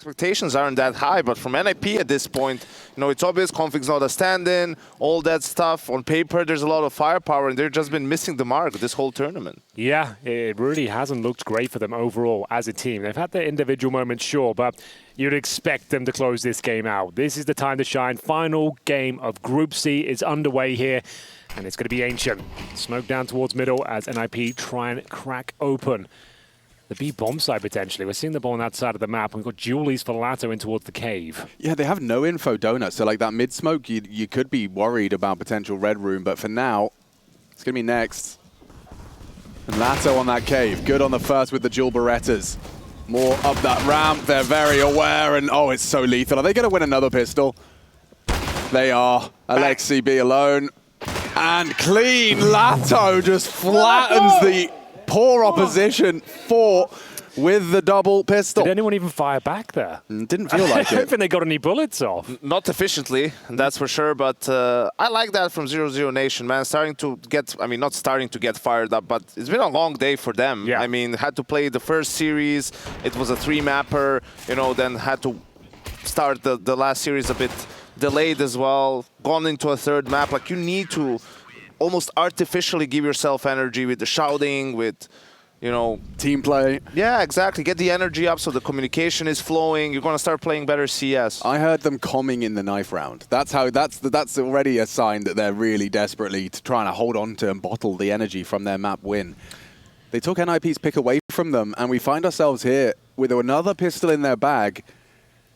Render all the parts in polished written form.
expectations aren't that high, but from NiP at this point, you know, it's obvious Config's not a stand-in, all that stuff. On paper, there's a lot of firepower, and they've just been missing the mark this whole tournament. Yeah, it really hasn't looked great for them overall as a team. They've had their individual moments, sure, but you'd expect them to close this game out. This is the time to shine. Final game of Group C is underway here, and it's going to be Ancient. Smoke down towards middle as NiP try and crack open the B bomb side potentially. We're seeing the ball on that side of the map. We've got Julies for latto in towards the cave. Yeah, they have no info, Donut. So like that mid smoke, you could be worried about potential red room, but for now, it's gonna be next. And latto on that cave. Good on the first with the dual Berettas. More up that ramp. They're very aware, and oh, it's so lethal. Are they gonna win another pistol? They are. Aleksib alone. And clean. latto just flattens the poor opposition with the double pistol. Did anyone even fire back there? Didn't feel like it. I don't think they got any bullets off. Not efficiently, that's for sure, but I like that from 00Nation, man. Starting to get, I mean, not starting to get fired up, but it's been a long day for them. Yeah. I mean, had to play the first series. It was a 3-mapper, you know, then had to start the last series a bit delayed as well. Gone into a third map. Like, you need to almost artificially give yourself energy with the shouting, with, you know, team play. Yeah, exactly. Get the energy up so the communication is flowing. You're going to start playing better CS. I heard them comming in the knife round. That's already a sign that they're really desperately trying to hold on to and bottle the energy from their map win. They took NiP's pick away from them, and we find ourselves here with another pistol in their bag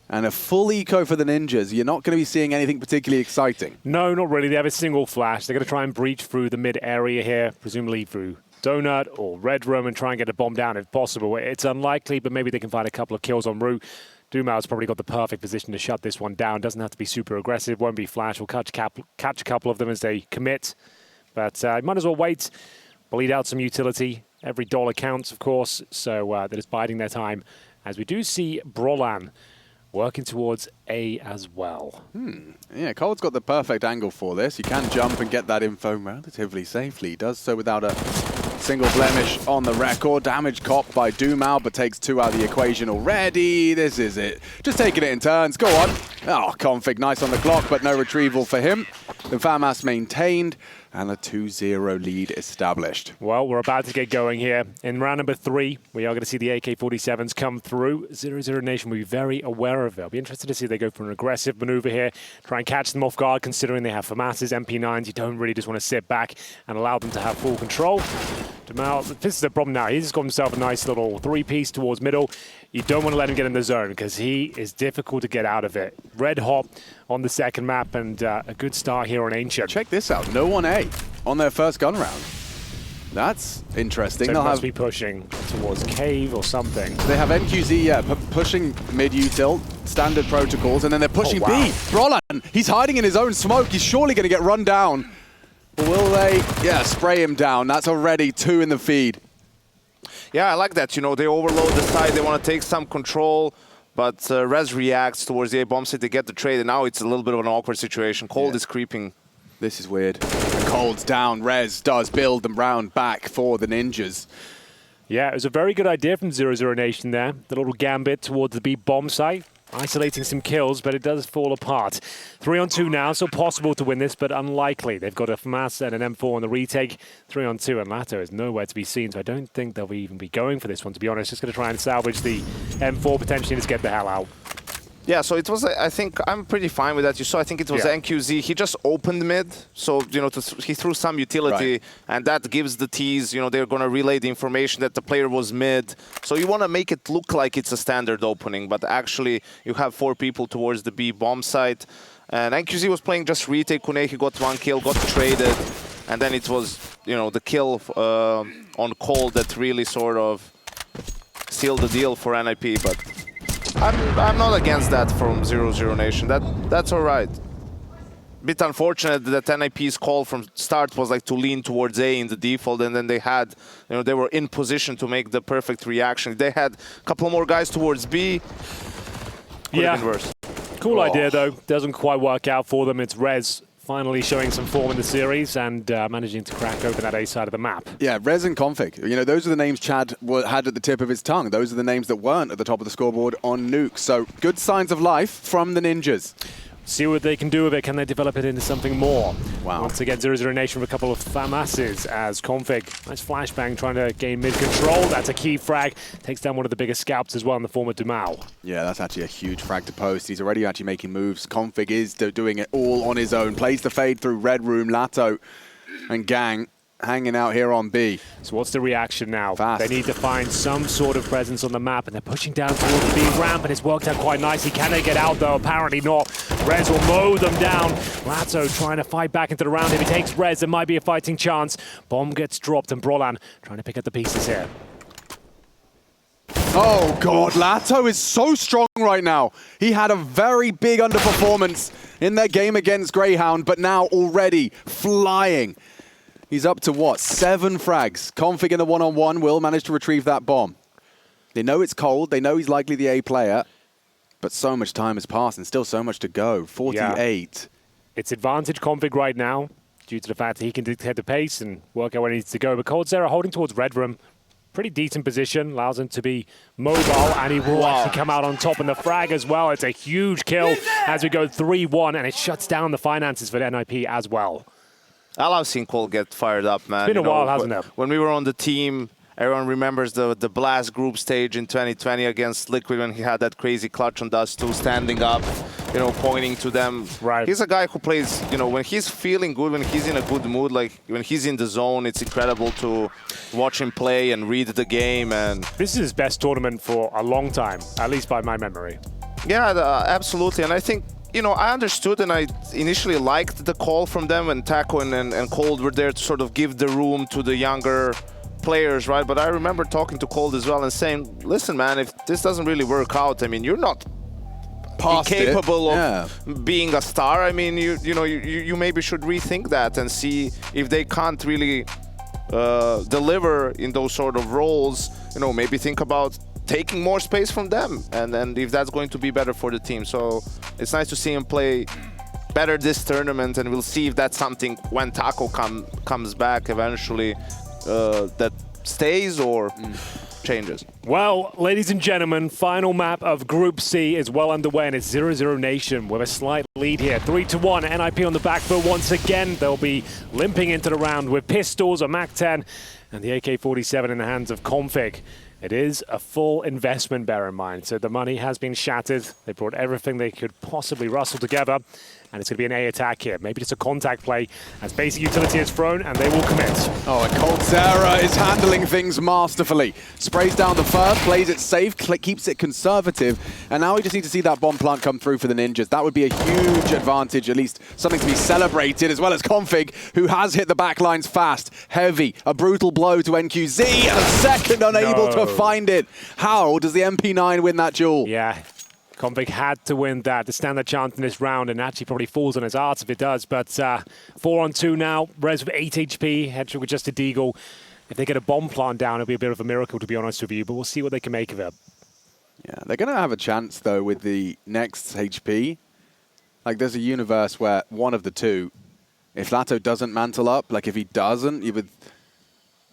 and a full eco for the Ninjas. You're not going to be seeing anything particularly exciting. No, not really. They have a single flash. They're going to try and breach through the mid area here, presumably through Donut or Red Room, and try and get a bomb down if possible. It's unlikely, but maybe they can find a couple of kills en route. dumau's probably got the perfect position to shut this one down. Doesn't have to be super aggressive. Won't be flash. We'll catch a couple of them as they commit. But might as well wait. Bleed out some utility. Every dollar counts, of course. So that is biding their time. As we do see Brolan working towards A as well. Yeah, Cold's got the perfect angle for this. You can jump and get that info relatively safely. He does so without a single blemish on the record. Damage copped by dumau, but takes 2 out of the equation already. This is it. Just taking it in turns. Go on. Oh, Config, nice on the clock, but no retrieval for him. The FAMAS maintained, and a 2-0 lead established. Well, we're about to get going here. In round number 3, we are going to see the AK-47s come through. 00Nation will be very aware of it. I'll be interested to see if they go for an aggressive maneuver here, try and catch them off guard, considering they have FAMASs, MP9s. You don't really just want to sit back and allow them to have full control. dumau, this is the problem now. He's just got himself a nice little 3-piece towards middle. You don't want to let him get in the zone because he is difficult to get out of it. Red hot on the second map, and a good start here on Ancient. Check this out. No 1A on their first gun round. That's interesting. So they must be pushing towards cave or something. They have NQZ, yeah, pushing mid-util, standard protocols, and then they're pushing B. Brolan, he's hiding in his own smoke. He's surely going to get run down. Will they? Yeah, spray him down. That's already 2 in the feed. Yeah, I like that. You know, they overload the side. They want to take some control. But Rez reacts towards the A-bomb site. They get the trade, and now it's a little bit of an awkward situation. Cold is creeping. This is weird. Cold's down. Rez does build them round back for the Ninjas. Yeah, it was a very good idea from 00Nation there. The little gambit towards the B bomb site. Isolating some kills, but it does fall apart. 3-on-2 now, so possible to win this, but unlikely. They've got a FAMAS and an M4 on the retake. 3-on-2, and latto is nowhere to be seen, so I don't think they'll even be going for this one, to be honest. Just going to try and salvage the M4 potentially and just get the hell out. Yeah, so it was, I think, I'm pretty fine with that. You saw, I think it was NQZ. He just opened mid, so, you know, he threw some utility, and that gives the tease, you know, they're going to relay the information that the player was mid. So you want to make it look like it's a standard opening, but actually you have 4 people towards the B bomb site. And NQZ was playing just retake. Kuneki got 1 kill, got traded, and then it was, you know, the kill on Cold that really sort of sealed the deal for NiP, but I'm not against that from 00Nation. That's all right. Bit unfortunate that NiP's call from start was like to lean towards A in the default, and then they had, you know, they were in position to make the perfect reaction. They had a couple more guys towards B. Could have been worse. Cool idea though. Doesn't quite work out for them. It's Rez finally showing some form in the series and managing to crack open that A side of the map. Yeah, Rez and Config. You know, those are the names Chad had at the tip of his tongue. Those are the names that weren't at the top of the scoreboard on Nuke. So good signs of life from the Ninjas. See what they can do with it. Can they develop it into something more? Wow. Once again, 00Nation with a couple of FAMASs as Config. Nice flashbang trying to gain mid-control. That's a key frag. Takes down one of the biggest scalps as well in the form of dumau. Yeah, that's actually a huge frag to post. He's already actually making moves. Config is doing it all on his own. Plays the fade through Red Room, Latto, and Gang hanging out here on B. So what's the reaction now? Fast. They need to find some sort of presence on the map, and they're pushing down towards the B ramp, and it's worked out quite nicely. Can they get out, though? Apparently not. Rez will mow them down. Latto trying to fight back into the round. If he takes Rez, there might be a fighting chance. Bomb gets dropped, and Brolan trying to pick up the pieces here. Oh, God. Latto is so strong right now. He had a very big underperformance in their game against Greyhound, but now already flying. He's up to, what, 7 frags. Config in the one-on-one will manage to retrieve that bomb. They know it's cold. They know he's likely the A player. But so much time has passed and still so much to go. 48. Yeah. It's advantage Config right now due to the fact that he can dictate the pace and work out where he needs to go. But coldzera holding towards Red Room. Pretty decent position. Allows him to be mobile, and he will actually come out on top in the frag as well. It's a huge kill as we go 3-1, and it shuts down the finances for the NiP as well. I love seeing Cole get fired up, man. It's been a while, hasn't it? When we were on the team, everyone remembers the Blast group stage in 2020 against Liquid when he had that crazy clutch on Dust 2, standing up, you know, pointing to them. Right. He's a guy who plays, you know, when he's feeling good, when he's in a good mood, like when he's in the zone, it's incredible to watch him play and read the game. And this is his best tournament for a long time, at least by my memory. Yeah, absolutely. And I think, you know, I understood and I initially liked the call from them when Taco and Cold were there to sort of give the room to the younger players, right? But I remember talking to Cold as well and saying, listen, man, if this doesn't really work out, I mean, you're not capable of being a star. I mean, you maybe should rethink that and see if they can't really deliver in those sort of roles, you know, maybe think about taking more space from them, and if that's going to be better for the team. So it's nice to see him play better this tournament, and we'll see if that's something when Taco comes back eventually that stays or changes. Well, ladies and gentlemen, final map of Group C is well underway, and it's 00Nation with a slight lead here. 3-1, NiP on the back foot once again. They'll be limping into the round with pistols, a MAC-10, and the AK-47 in the hands of Config. It is a full investment, bear in mind. So the money has been shattered. They brought everything they could possibly rustle together. And it's going to be an A attack here. Maybe just a contact play as basic utility is thrown, and they will commit. Oh, and coldzera is handling things masterfully. Sprays down the first, plays it safe, keeps it conservative. And now we just need to see that bomb plant come through for the Ninjas. That would be a huge advantage, at least something to be celebrated, as well as Config, who has hit the backlines fast, heavy. A brutal blow to NQZ, and a second unable to find it. How does the MP9 win that duel? Yeah. Config had to win that to stand a chance in this round, and actually probably falls on his arse if it does. But 4-on-2 now. Rez with 8 HP, Hedrick with just a deagle. If they get a bomb plant down, it'll be a bit of a miracle, to be honest with you. But we'll see what they can make of it. Yeah, they're going to have a chance, though, with the next HP. Like, there's a universe where one of the two, if Latto doesn't mantle up, like if he doesn't, you would...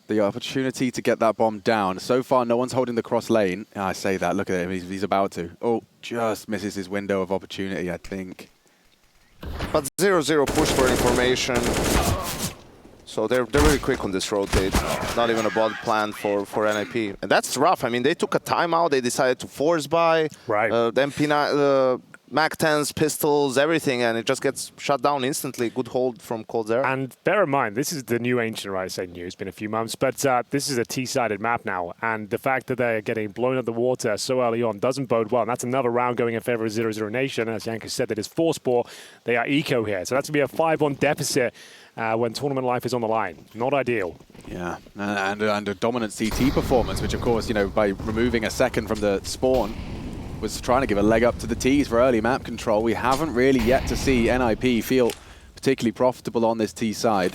the opportunity to get that bomb down. So far, no one's holding the cross lane. I say that. Look at him. He's about to. Oh, just misses his window of opportunity, I think. But 0-0 push for information. So they're really quick on this rotate. Not even a bot plan for NiP. And that's rough. I mean, they took a timeout. They decided to force buy. Right. The MP9... MAC-10s, pistols, everything, and it just gets shut down instantly. Good hold from coldzera. And bear in mind, this is the new Ancient, right? I say new, it's been a few months, but this is a T-sided map now, and the fact that they're getting blown out of the water so early on doesn't bode well, and that's another round going in favor of 00Nation. As Janko said, that is Forcepore. They are eco here, so that's going to be a 5-1 deficit when tournament life is on the line. Not ideal. Yeah, and a dominant CT performance, which, of course, you know, by removing a second from the spawn, was trying to give a leg up to the T's for early map control. We haven't really yet to see NiP feel particularly profitable on this T side.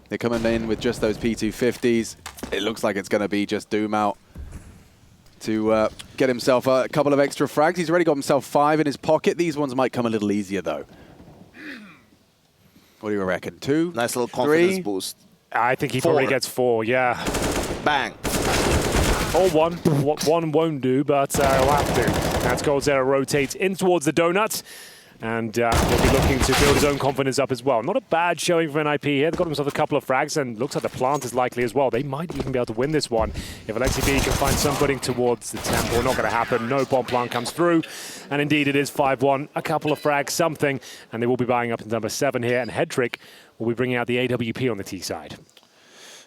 They're coming in with just those P250s. It looks like it's going to be just dumau to get himself a couple of extra frags. He's already got himself 5 in his pocket. These ones might come a little easier, though. What do you reckon? 2? Nice little confidence 3? boost. I think he 4. probably gets 4, yeah. Bang. Or 1. 1 won't do, but he'll have to. That's coldzera rotates in towards the donut. And he'll be looking to build his own confidence up as well. Not a bad showing for NiP here. They've got themselves a couple of frags, and looks like the plant is likely as well. They might even be able to win this one. If Aleksib can find some footing towards the temple, not going to happen. No bomb plant comes through. And indeed, it is 5-1. A couple of frags, something. And they will be buying up in number 7 here. And Hedrick will be bringing out the AWP on the T side.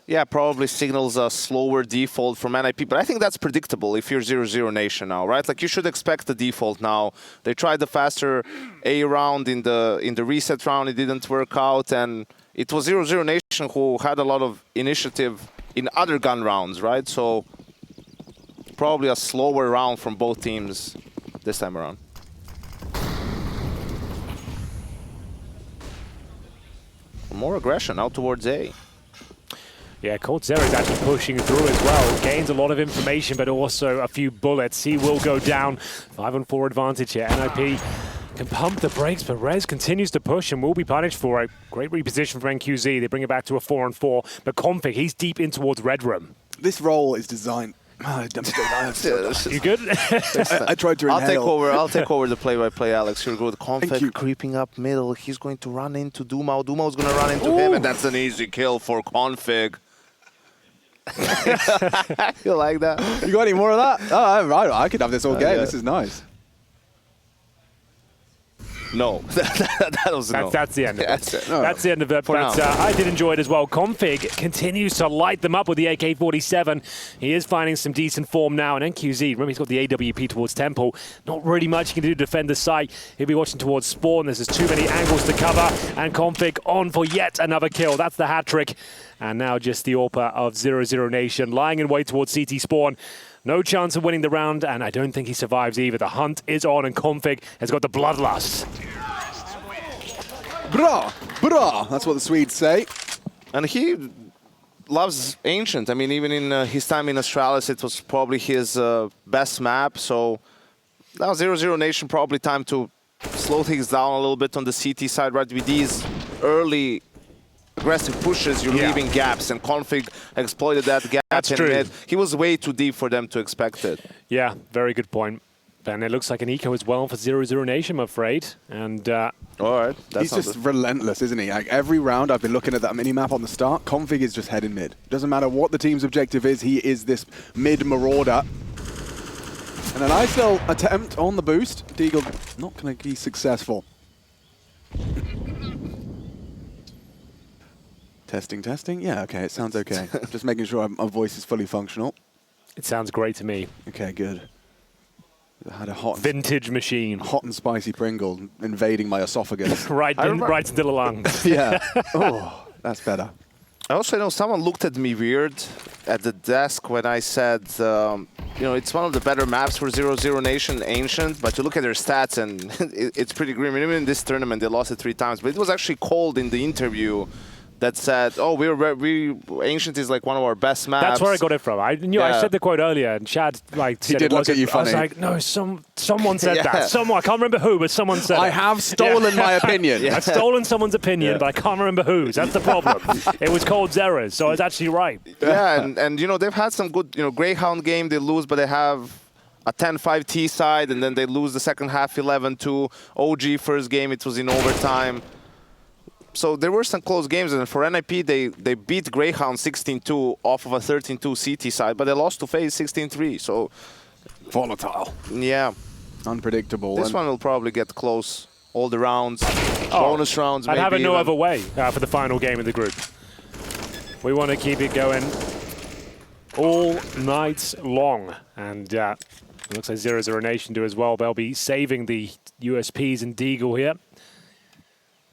Yeah, probably signals a slower default from NiP, but I think that's predictable if you're 00Nation now, right? Like, you should expect the default now. They tried the faster A round in the reset round, it didn't work out, and it was 00Nation who had a lot of initiative in other gun rounds, right? So probably a slower round from both teams this time around. More aggression out towards A. Yeah, coldzera is actually pushing through as well. Gains a lot of information, but also a few bullets. He will go down. 5-on-4 advantage here. NiP can pump the brakes, but Rez continues to push and will be punished for it. Great reposition from NQZ. They bring it back to a 4-on-4. But Config, he's deep in towards Red Room. This role is designed... You good? I tried to inhale. I'll take over the play-by-play, Alex. Here we go with Config creeping up middle. He's going to run into dumau. Dumau's going to run into him, and that's an easy kill for Config. You like that? You got any more of that? Oh, right. I could have this all game. Yeah. This is nice. No, that was no. That's the end of it. That's it. That's the end of it. But I did enjoy it as well. Config continues to light them up with the AK-47. He is finding some decent form now. And NQZ, remember, he's got the AWP towards Temple. Not really much he can do to defend the site. He'll be watching towards Spawn. There's just too many angles to cover. And Config on for yet another kill. That's the hat trick. And now just the AWPer of 00Nation lying in wait towards CT Spawn. No chance of winning the round, and I don't think he survives either. The hunt is on, and Config has got the bloodlust. Bra! Bra! That's what the Swedes say. And he loves Ancient. I mean, even in his time in Astralis, it was probably his best map. So now 00Nation probably time to slow things down a little bit on the CT side, right? With these early aggressive pushes, you're leaving gaps, and Config exploited that gap. That's in true. mid. He was way too deep for them to expect it. Yeah, very good point. And it looks like an eco as well for 00Nation, I'm afraid. And all right, he's just relentless, isn't he? Like, every round I've been looking at that mini-map on the start, Config is just heading mid. Doesn't matter what the team's objective is, he is this mid-marauder. And a nice little attempt on the boost. Deagle not going to be successful. Testing, testing. Yeah, okay, it sounds okay. Just making sure my voice is fully functional. it sounds great to me. Okay, good. I had a vintage machine. Hot and spicy Pringle invading my esophagus. right into the lungs. Yeah. Oh, that's better. I also know someone looked at me weird at the desk when I said, you know, it's one of the better maps for 00Nation, Ancient, but you look at their stats and it's pretty grim. Even in this tournament, they lost it 3 times, but it was actually called in the interview that said, "Oh, Ancient is like one of our best maps." That's where I got it from. I knew. I said the quote earlier, and Chad he did look at you funny. I was like, "No, someone said that. Someone, I can't remember who, but someone said I it. have stolen my opinion. I've stolen someone's opinion, but I can't remember whose. That's the problem. It was coldzera's, so I was actually right. Yeah, and you know, they've had some good, you know, Greyhound game. They lose, but they have a 10-5 T side, and then they lose the second half 11-2. OG first game, it was in overtime. So there were some close games, and for NiP, they beat Greyhound 16-2 off of a 13-2 CT side, but they lost to FaZe 16-3. So volatile. Yeah, unpredictable. This one will probably get close. All the rounds, bonus rounds. I'd have it no other way for the final game of the group. We want to keep it going all night long, and it looks like 00Nation do as well. They'll be saving the USPs and Deagle here,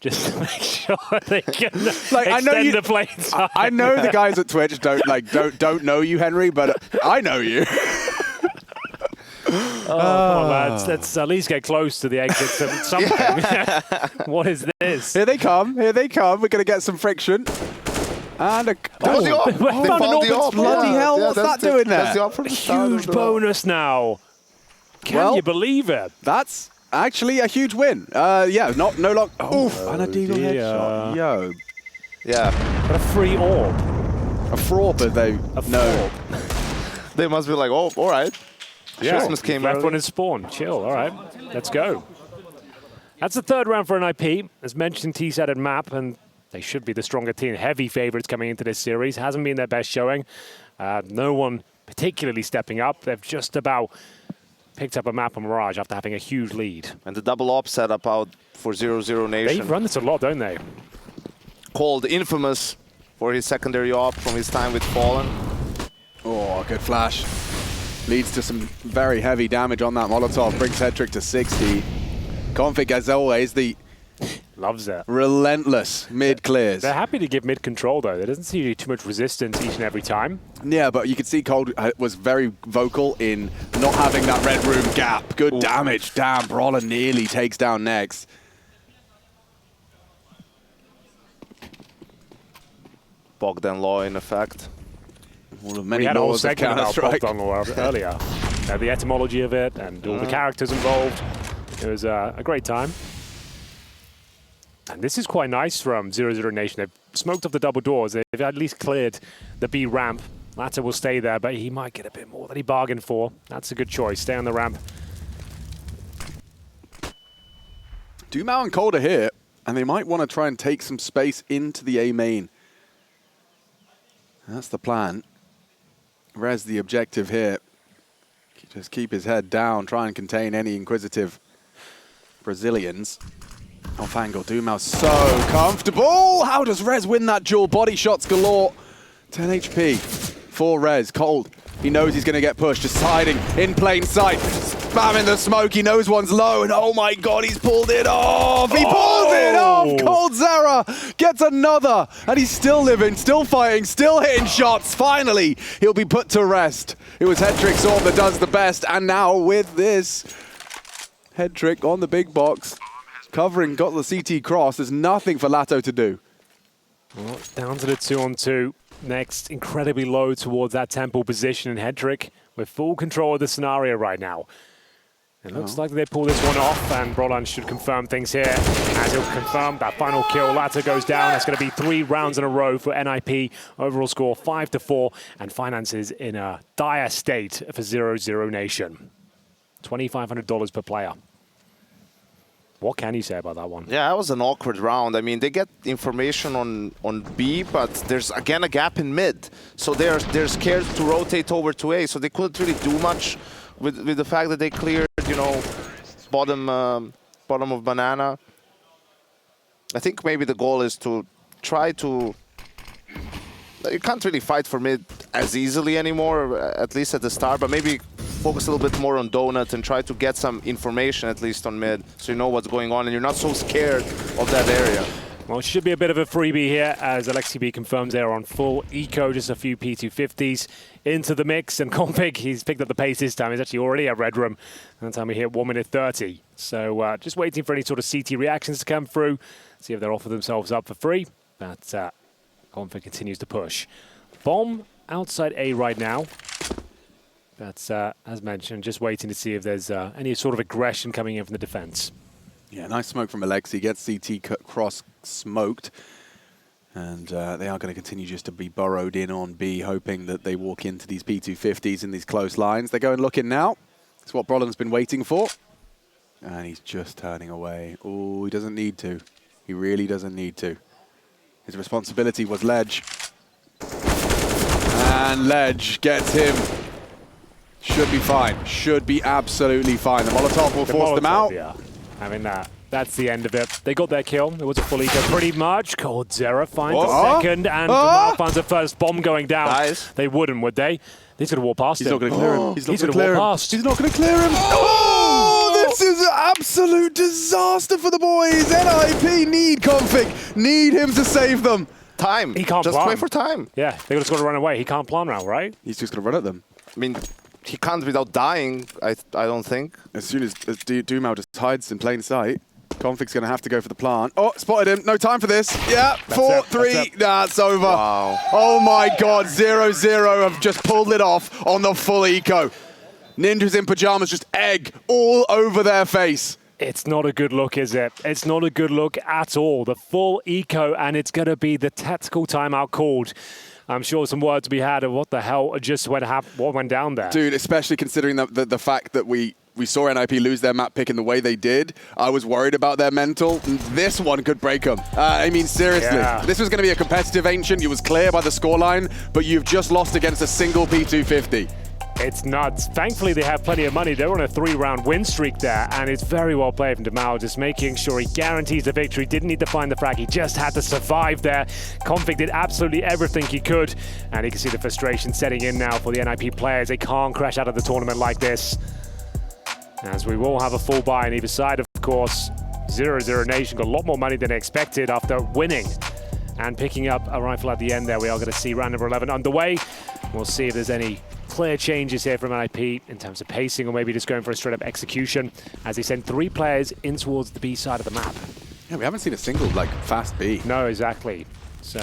just to make sure they can extend the play time. I know the guys at Twitch don't know you, Henry, but I know you. Come on, lads. Let's at least get close to the exit of something. What is this? Here they come. Here they come. We're going to get some friction. And a... found the op. Bloody hell, what's that doing there? Huge bonus now. Can you believe it? That's Actually, a huge win. Yeah, no lock. Oof, and a deagle dear. headshot. Yo. Yeah. But a free orb. A fraud, but they... No. They must be like, oh, all right. Yeah, Christmas came left early. one in spawn. Chill, all right. Let's go. That's the third round for NiP. As mentioned, T-sided map, and they should be the stronger team. Heavy favorites coming into this series. Hasn't been their best showing. No one particularly stepping up. They've just about picked up a map on Mirage after having a huge lead. And the double op setup out for 00Nation. They run this a lot, don't they? Called infamous for his secondary op from his time with Fallen. Oh, good flash. Leads to some very heavy damage on that Molotov. Brings Hedrick to 60. Config, as always, the Loves it. relentless mid clears. They're happy to give mid control, though. There doesn't seem to be too much resistance each and every time. Yeah, but you could see Cold was very vocal in not having that red room gap. Good damage. Damn, Brawler nearly takes down next. Bogdan Law in effect. One of We many had a whole laws of segment about Counter-Strike. Bogdan Law earlier. The etymology of it and all the characters involved. It was a great time. And this is quite nice from 00Nation. They've smoked off the double doors. They've at least cleared the B ramp. Latto will stay there, but he might get a bit more than he bargained for. That's a good choice. Stay on the ramp. dumau and Cold are here, and they might want to try and take some space into the A main. That's the plan. Rez the objective here. Just keep his head down, try and contain any inquisitive Brazilians. Off angle, dumau so comfortable. How does Rez win that duel? Body shots galore. 10 HP for Rez. Cold, he knows he's going to get pushed. Just hiding in plain sight. Spamming the smoke. He knows one's low. And oh my god, he's pulled it off. He pulls it off. Cold Zera gets another. And he's still living, still fighting, still hitting shots. Finally, he'll be put to rest. It was Hedrick's orb that does the best. And now with this, Hedrick on the big box. Covering, got the CT cross. There's nothing for Latto to do. Well, down to the 2-on-2. Next, incredibly low towards that temple position. And Hedrick with full control of the scenario right now. It looks like they pull this one off, and Brolan should confirm things here. As he'll confirm that final kill, Latto goes down. That's going to be 3 rounds in a row for NiP. Overall score 5-4, and finances in a dire state for 00Nation. $2,500 per player. What can you say about that one? Yeah, that was an awkward round. I mean, they get information on B, but there's again a gap in mid. So they're scared to rotate over to A, so they couldn't really do much with the fact that they cleared, you know, bottom of banana. I think maybe the goal is to try to... You can't really fight for mid as easily anymore, at least at the start, but maybe focus a little bit more on Donut and try to get some information at least on mid, so you know what's going on and you're not so scared of that area. Well, it should be a bit of a freebie here, as Aleksib confirms they're on full eco, just a few P250s into the mix, and Config, he's picked up the pace this time. He's actually already at Red Room, and that time he hit 1 minute 30. So just waiting for any sort of CT reactions to come through, see if they'll offer themselves up for free, but Config continues to push. Bomb outside A right now. That's, as mentioned, just waiting to see if there's any sort of aggression coming in from the defense. Yeah, nice smoke from Aleksib. Gets CT cross smoked. And they are going to continue just to be burrowed in on B, hoping that they walk into these P250s in these close lines. They're going looking now. It's what Brolan's been waiting for. And he's just turning away. Oh, he doesn't need to. He really doesn't need to. His responsibility was Ledge. And Ledge gets him. Should be fine. Should be absolutely fine. The Molotov will force them out. Yeah, having that. That's the end of it. They got their kill. It was a full eco pretty much. Cold Zera finds a second, and dumau finds a first bomb going down. Nice. They wouldn't, would they? He's going to walk past him. He's not going to clear him. He's not going to walk past. He's not going to clear him. Oh! This is an absolute disaster for the boys. NiP need Config. Need him to save them. Time. He can't just plan. wait for time. Yeah, they just got to run away. He can't plan now, right? He's just going to run at them. I mean, he can't without dying, I don't think. As soon as dumau just hides in plain sight, Config's going to have to go for the plant. Oh, spotted him. No time for this. Yeah, 4-3. That's over. Wow. Oh my god, 0-0 have just pulled it off on the full eco. Ninjas in pajamas just egg all over their face. It's not a good look, is it? It's not a good look at all. The full eco, and it's going to be the tactical timeout called. I'm sure some words to be had of what the hell just what went down there. Dude, especially considering the fact that we saw NiP lose their map pick in the way they did. I was worried about their mental. This one could break them. I mean, seriously. Yeah. This was going to be a competitive Ancient. It was clear by the scoreline, but you've just lost against a single P250. It's nuts. Thankfully, they have plenty of money. They're on a 3-round win streak there, and it's very well played from dumau, just making sure he guarantees the victory. Didn't need to find the frag. He just had to survive there. Config did absolutely everything he could, and you can see the frustration setting in now for the NiP players. They can't crash out of the tournament like this. As we will have a full buy on either side, of course. 00Nation got a lot more money than expected after winning and picking up a rifle at the end there. We are going to see round number 11 underway. We'll see if there's any clear changes here from NiP in terms of pacing, or maybe just going for a straight-up execution as they send 3 players in towards the B side of the map. Yeah, we haven't seen a single, fast B. No, exactly. So,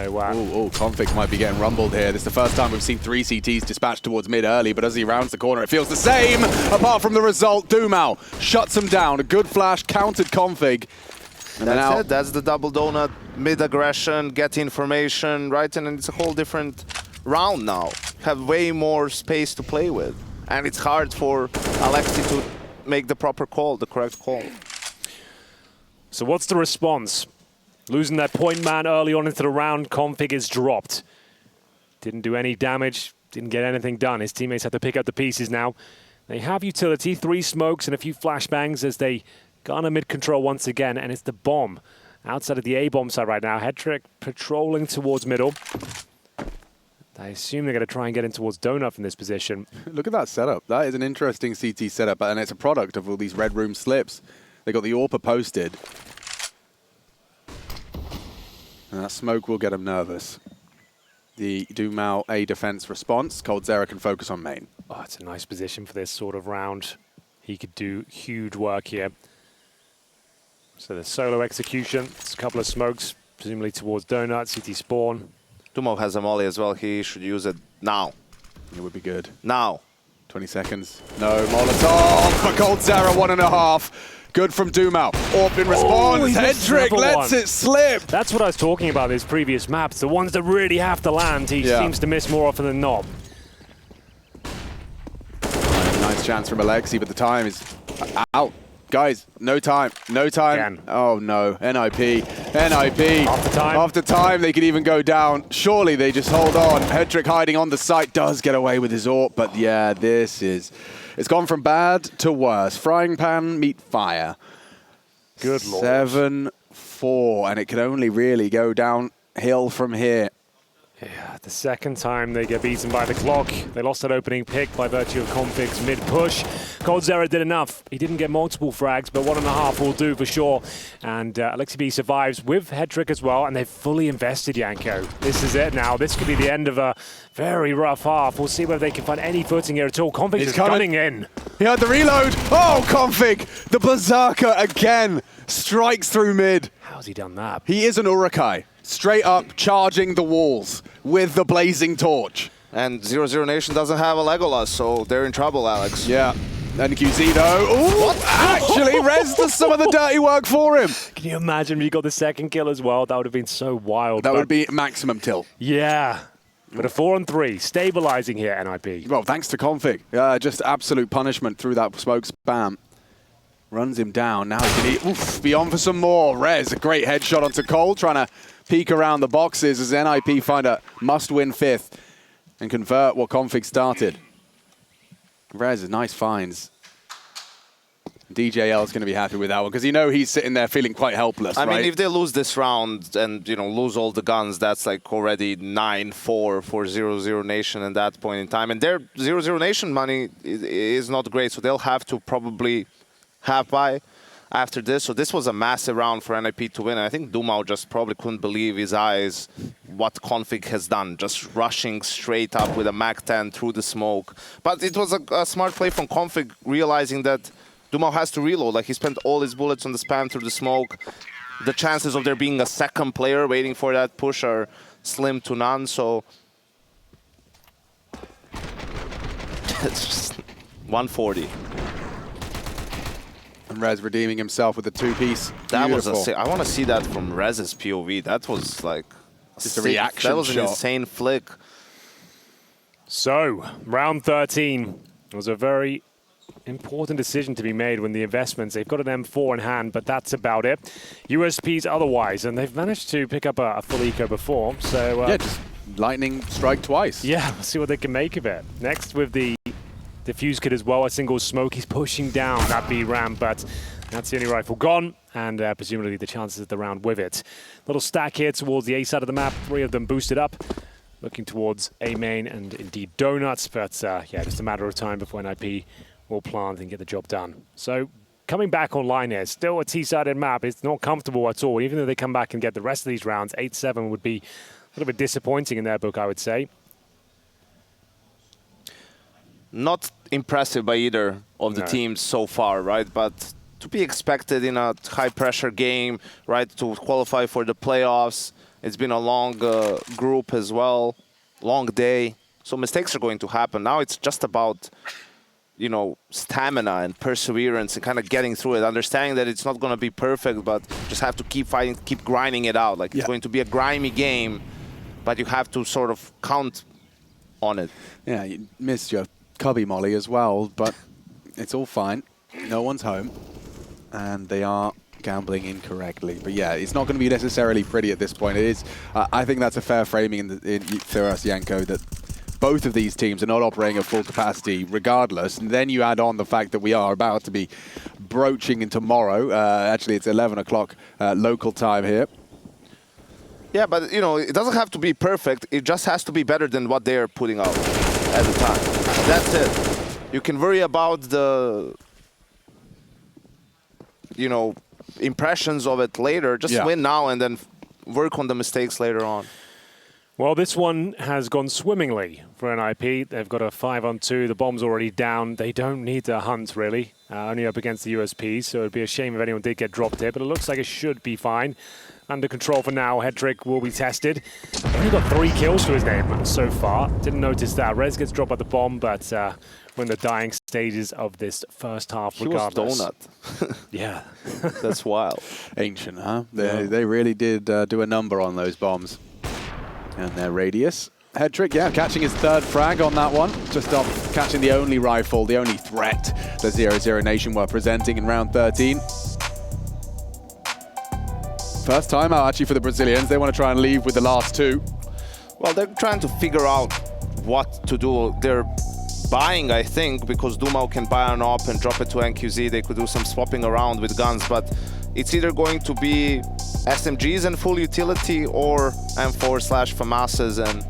Config might be getting rumbled here. This is the first time we've seen 3 CTs dispatched towards mid early, but as he rounds the corner, it feels the same, apart from the result. dumau shuts him down. A good flash, countered Config. And that's it. That's the double donut, mid-aggression, get information, right? And then it's a whole different round now. Have way more space to play with. And it's hard for Aleksib to make the proper call, the correct call. So what's the response? Losing that point man early on into the round, Config is dropped. Didn't do any damage, didn't get anything done. His teammates have to pick up the pieces now. They have utility, 3 smokes and a few flashbangs as they garner mid-control once again, and it's the bomb outside of the A-bomb side right now. Hedrick patrolling towards middle. I assume they're going to try and get in towards Donut from this position. Look at that setup. That is an interesting CT setup, and it's a product of all these red room slips. They got the AWPer posted. And that smoke will get him nervous. The dumau A defense response. coldzera can focus on main. Oh, it's a nice position for this sort of round. He could do huge work here. So the solo execution. It's a couple of smokes, presumably towards Donut, CT spawn. dumau has a molly as well. He should use it now. It would be good. Now. 20 seconds. No, Molotov for coldzera, 1.5. Good from dumau. AWP in response. Hedrick lets it slip. That's what I was talking about, these previous maps. The ones that really have to land, he seems to miss more often than not. Nice chance from Aleksib, but the time is out. Guys, no time. No time. Again. Oh no. NiP. NiP. After time. After time, they could even go down. Surely they just hold on. Hedrick hiding on the site does get away with his AWP, but yeah, this is... It's gone from bad to worse. Frying pan meet fire. Good lord. 7-4, and it can only really go downhill from here. Yeah, the second time they get beaten by the clock. They lost that opening pick by virtue of Config's mid-push. coldzera did enough. He didn't get multiple frags, but 1.5 will do for sure. And Aleksib survives with Hedrick as well, and they've fully invested Janko. This is it now. This could be the end of a very rough half. We'll see whether they can find any footing here at all. Config is gunning in. He had the reload. Oh, Config, the Berserker again, strikes through mid. How's he done that? He is an Urukai. Straight up charging the walls with the blazing torch. And 00Nation doesn't have a Legolas, so they're in trouble, Alex. Yeah. And QZ though. Ooh, actually, Rez does some of the dirty work for him. Can you imagine if you got the second kill as well? That would have been so wild. That would be maximum till. Yeah. But a 4-on-3, stabilizing here, NiP. Well, thanks to Config. Just absolute punishment through that smoke spam. Runs him down. Now he can be on for some more. Rez, a great headshot onto Cole, trying to peek around the boxes as NiP find a must-win 5th and convert what Config started. Rez, nice finds. DJL is going to be happy with that one because you know he's sitting there feeling quite helpless. I mean, if they lose this round and lose all the guns, that's like already 9-4 for 00Nation at that point in time. And their 00Nation money is not great, so they'll have to probably half buy after this. So this was a massive round for NiP to win. And I think dumau just probably couldn't believe his eyes what Config has done, just rushing straight up with a Mac-10 through the smoke. But it was a smart play from Config, realizing that dumau has to reload. Like, he spent all his bullets on the spam through the smoke. The chances of there being a second player waiting for that push are slim to none, so it's just 140. And Rez redeeming himself with a two-piece. That was I want to see that from Rez's POV. That was like just a reaction. That was shot. an insane flick. So, round 13 was a very important decision to be made when the investments, they've got an M4 in hand, but that's about it. USPs otherwise, and they've managed to pick up a full eco before, so... yeah, just lightning strike twice. Yeah, we'll see what they can make of it. Next with the defuse kit as well, a single smoke, he's pushing down that B ramp, but that's the only rifle gone, and presumably the chances of the round with it. Little stack here towards the A side of the map, 3 of them boosted up. Looking towards A main and indeed Donuts, but yeah, just a matter of time before NiP will plant and get the job done. So coming back online here, still a T-sided map. It's not comfortable at all. Even though they come back and get the rest of these rounds, 8-7 would be a little bit disappointing in their book, I would say. Not impressive by either of the teams so far, right? But to be expected in a high-pressure game, right, to qualify for the playoffs. It's been a long group as well, long day. So mistakes are going to happen. Now it's just about, you know, stamina and perseverance and kind of getting through it, understanding that it's not going to be perfect, but just have to keep fighting, keep grinding it out. Like, it's going to be a grimy game, but you have to sort of count on it. Yeah, you missed your cubby molly as well, but it's all fine. No one's home, and they are gambling incorrectly. But yeah, it's not going to be necessarily pretty at this point. It is. I think that's a fair framing for us, Yanko, that both of these teams are not operating at full capacity regardless. And then you add on the fact that we are about to be broaching in tomorrow. Actually, it's 11 o'clock local time here. Yeah, but, you know, it doesn't have to be perfect. It just has to be better than what they're putting out at the time. That's it. You can worry about the, you know, impressions of it later. Just win now and then work on the mistakes later on. Well, this one has gone swimmingly for NiP. They've got a 5-on-2. The bomb's already down. They don't need to hunt, really. Only up against the USP, so it'd be a shame if anyone did get dropped here, but it looks like it should be fine. Under control for now. Headtrick will be tested. Only got 3 kills to his name so far. Didn't notice that. Rez gets dropped by the bomb, but we're in the dying stages of this first half regardless. He was Donut. Yeah. That's wild. Ancient, huh? They really did do a number on those bombs. And their radius. Headtrick, yeah, catching his 3rd frag on that one. Just off catching the only rifle, the only threat that 00Nation were presenting in round 13. First time out, actually, for the Brazilians. They want to try and leave with the last 2. Well, they're trying to figure out what to do. They're buying, I think, because dumau can buy an op and drop it to NQZ. They could do some swapping around with guns, but it's either going to be SMGs and full utility or M4/FAMASs and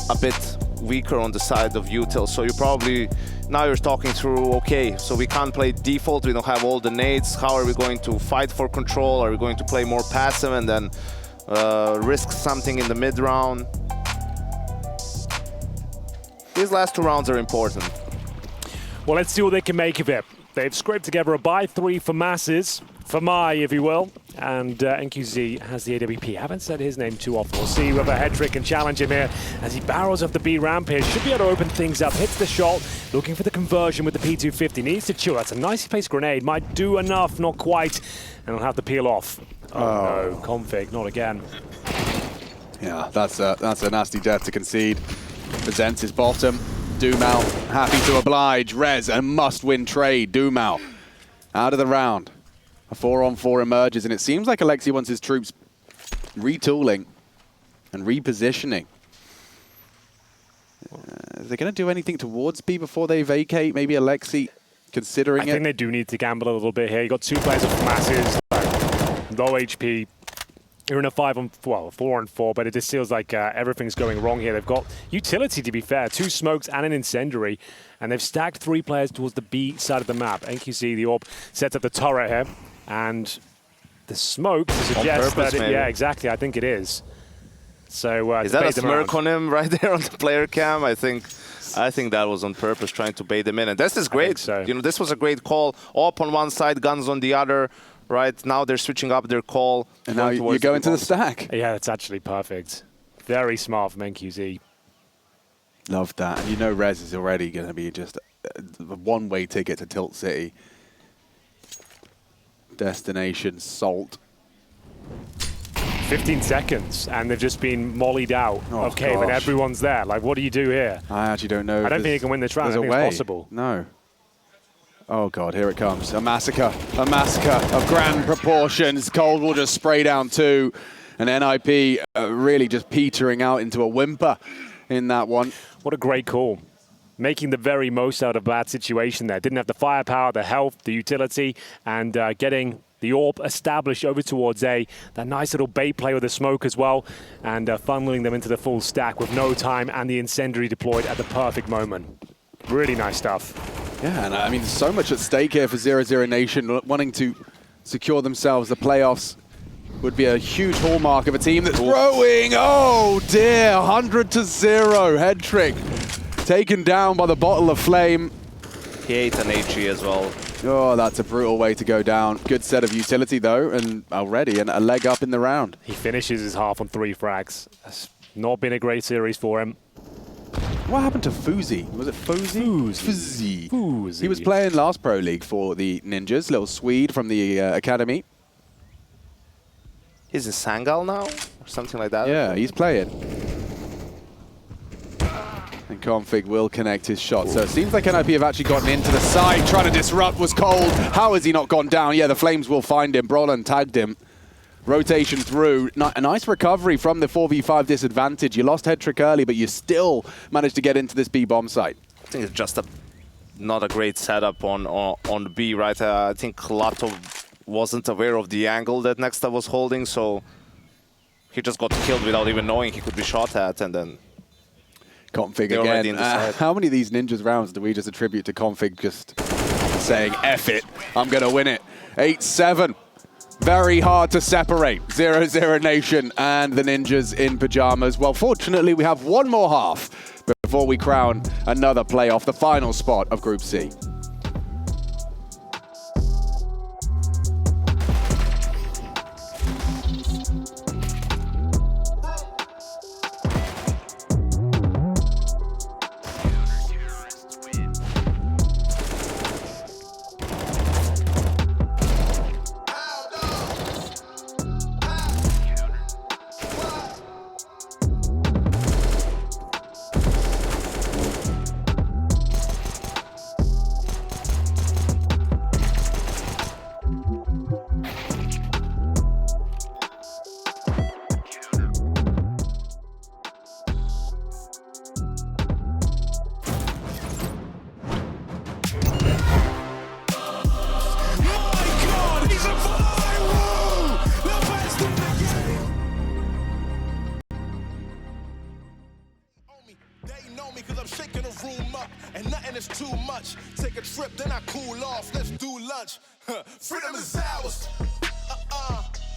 a bit weaker on the side of util. So you probably, now you're talking through, okay, so we can't play default, we don't have all the nades. How are we going to fight for control? Are we going to play more passive and then risk something in the mid round? These last 2 rounds are important. Well, let's see what they can make of it. They've scraped together a buy 3 for masses, for my, if you will, and NQZ has the AWP. Haven't said his name too often. We'll see whether Headtrick can challenge him here as he barrels up the B ramp here. Should be able to open things up. Hits the shot, looking for the conversion with the P250. Needs to chill. That's a nicely placed grenade. Might do enough, not quite, and he'll have to peel off. Oh no, config, not again. Yeah, that's a nasty death to concede. Presents his bottom. dumau happy to oblige. Rez, a must-win trade. dumau out of the round. A 4-on-4 emerges, and it seems like Aleksib wants his troops retooling and repositioning. Are they going to do anything towards B before they vacate? Maybe Aleksib considering it? I think they do need to gamble a little bit here. You got 2 players of masses, low HP. You're in a 4-on-4, but it just feels like everything's going wrong here. They've got utility, to be fair, 2 smokes and an incendiary, and they've stacked 3 players towards the B side of the map. NQC, the AWP, sets up the turret here, and the smoke suggests that yeah, exactly. I think it is. So is that a smirk on him right there on the player cam? I think that was on purpose, trying to bait them in, and this is great. So. You know, this was a great call. AWP on one side, guns on the other. Right now they're switching up their call. And now you go into the stack. Yeah, that's actually perfect. Very smart from NQZ. Love that. And you know Rez is already going to be just a one-way ticket to Tilt City. Destination Salt. 15 seconds, and they've just been mollied out of Cave, and everyone's there. Like, what do you do here? I actually don't know. I don't think you can win this round. I think it's possible. No. Oh, God, here it comes. A massacre of grand proportions. Cold will just spray down two, and NiP really just petering out into a whimper in that one. What a great call. Making the very most out of a bad situation there. Didn't have the firepower, the health, the utility, and getting the AWP established over towards A. That nice little bait play with the smoke as well, and funneling them into the full stack with no time and the incendiary deployed at the perfect moment. Really nice stuff. Yeah, and I mean, there's so much at stake here for 00Nation, wanting to secure themselves the playoffs. Would be a huge hallmark of a team that's growing. Oh dear, 100-0 head trick. Taken down by the bottle of flame. He ate an HE as well. Oh, that's a brutal way to go down. Good set of utility though, and already a leg up in the round. He finishes his half on 3 frags. That's not been a great series for him. What happened to Fuzi? Was it Fuzi? Fuzi. He was playing last Pro League for the Ninjas, little Swede from the academy. He's in Sangal now, or something like that. Yeah, he's playing. And Config will connect his shot. So it seems like NiP have actually gotten into the side, trying to disrupt. Was cold. How has he not gone down? Yeah, the Flames will find him. Brolin tagged him. Rotation through. A nice recovery from the 4v5 disadvantage. You lost head trick early, but you still managed to get into this B bomb site. I think it's just not a great setup on B, right? I think latto wasn't aware of the angle that Nexta was holding, so he just got killed without even knowing he could be shot at, and then Config again. How many of these Ninjas rounds do we just attribute to Config just saying, F it, I'm going to win it? 8-7. Very hard to separate 00Nation and the Ninjas in pajamas. Well, fortunately, we have one more half before we crown another playoff, the final spot of Group C. Freedom is ours.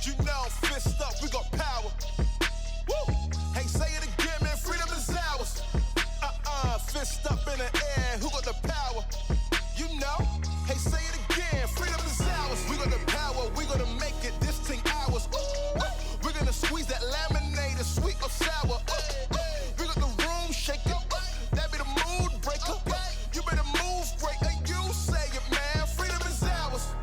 You know, fist up, we got power. Woo! Hey, say it again, man. Freedom is ours. Fist up in the air, who got the power? You know? Hey, say it again. Freedom is ours. We got the power. We gonna make it this thing ours. We're gonna squeeze that laminator, sweet or sour. We got the room shaking. That be the mood breaker. You better move great. You say it, man. Freedom is ours.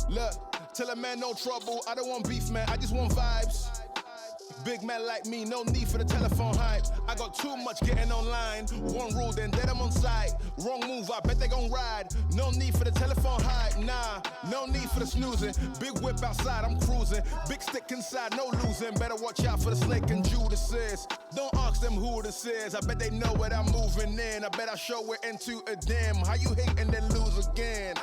Look, tell a man no trouble, I don't want beef, man, I just want vibes. Big man like me, no need for the telephone hype. I got too much getting online. One rule, then dead I'm on site. Wrong move, I bet they gon' ride. No need for the telephone hype, nah. No need for the snoozing. Big whip outside, I'm cruising. Big stick inside, no losing. Better watch out for the snake and Judas. Don't ask them who this is. I bet they know what I'm moving in. I bet I show it into a dim. How you hate and then lose again?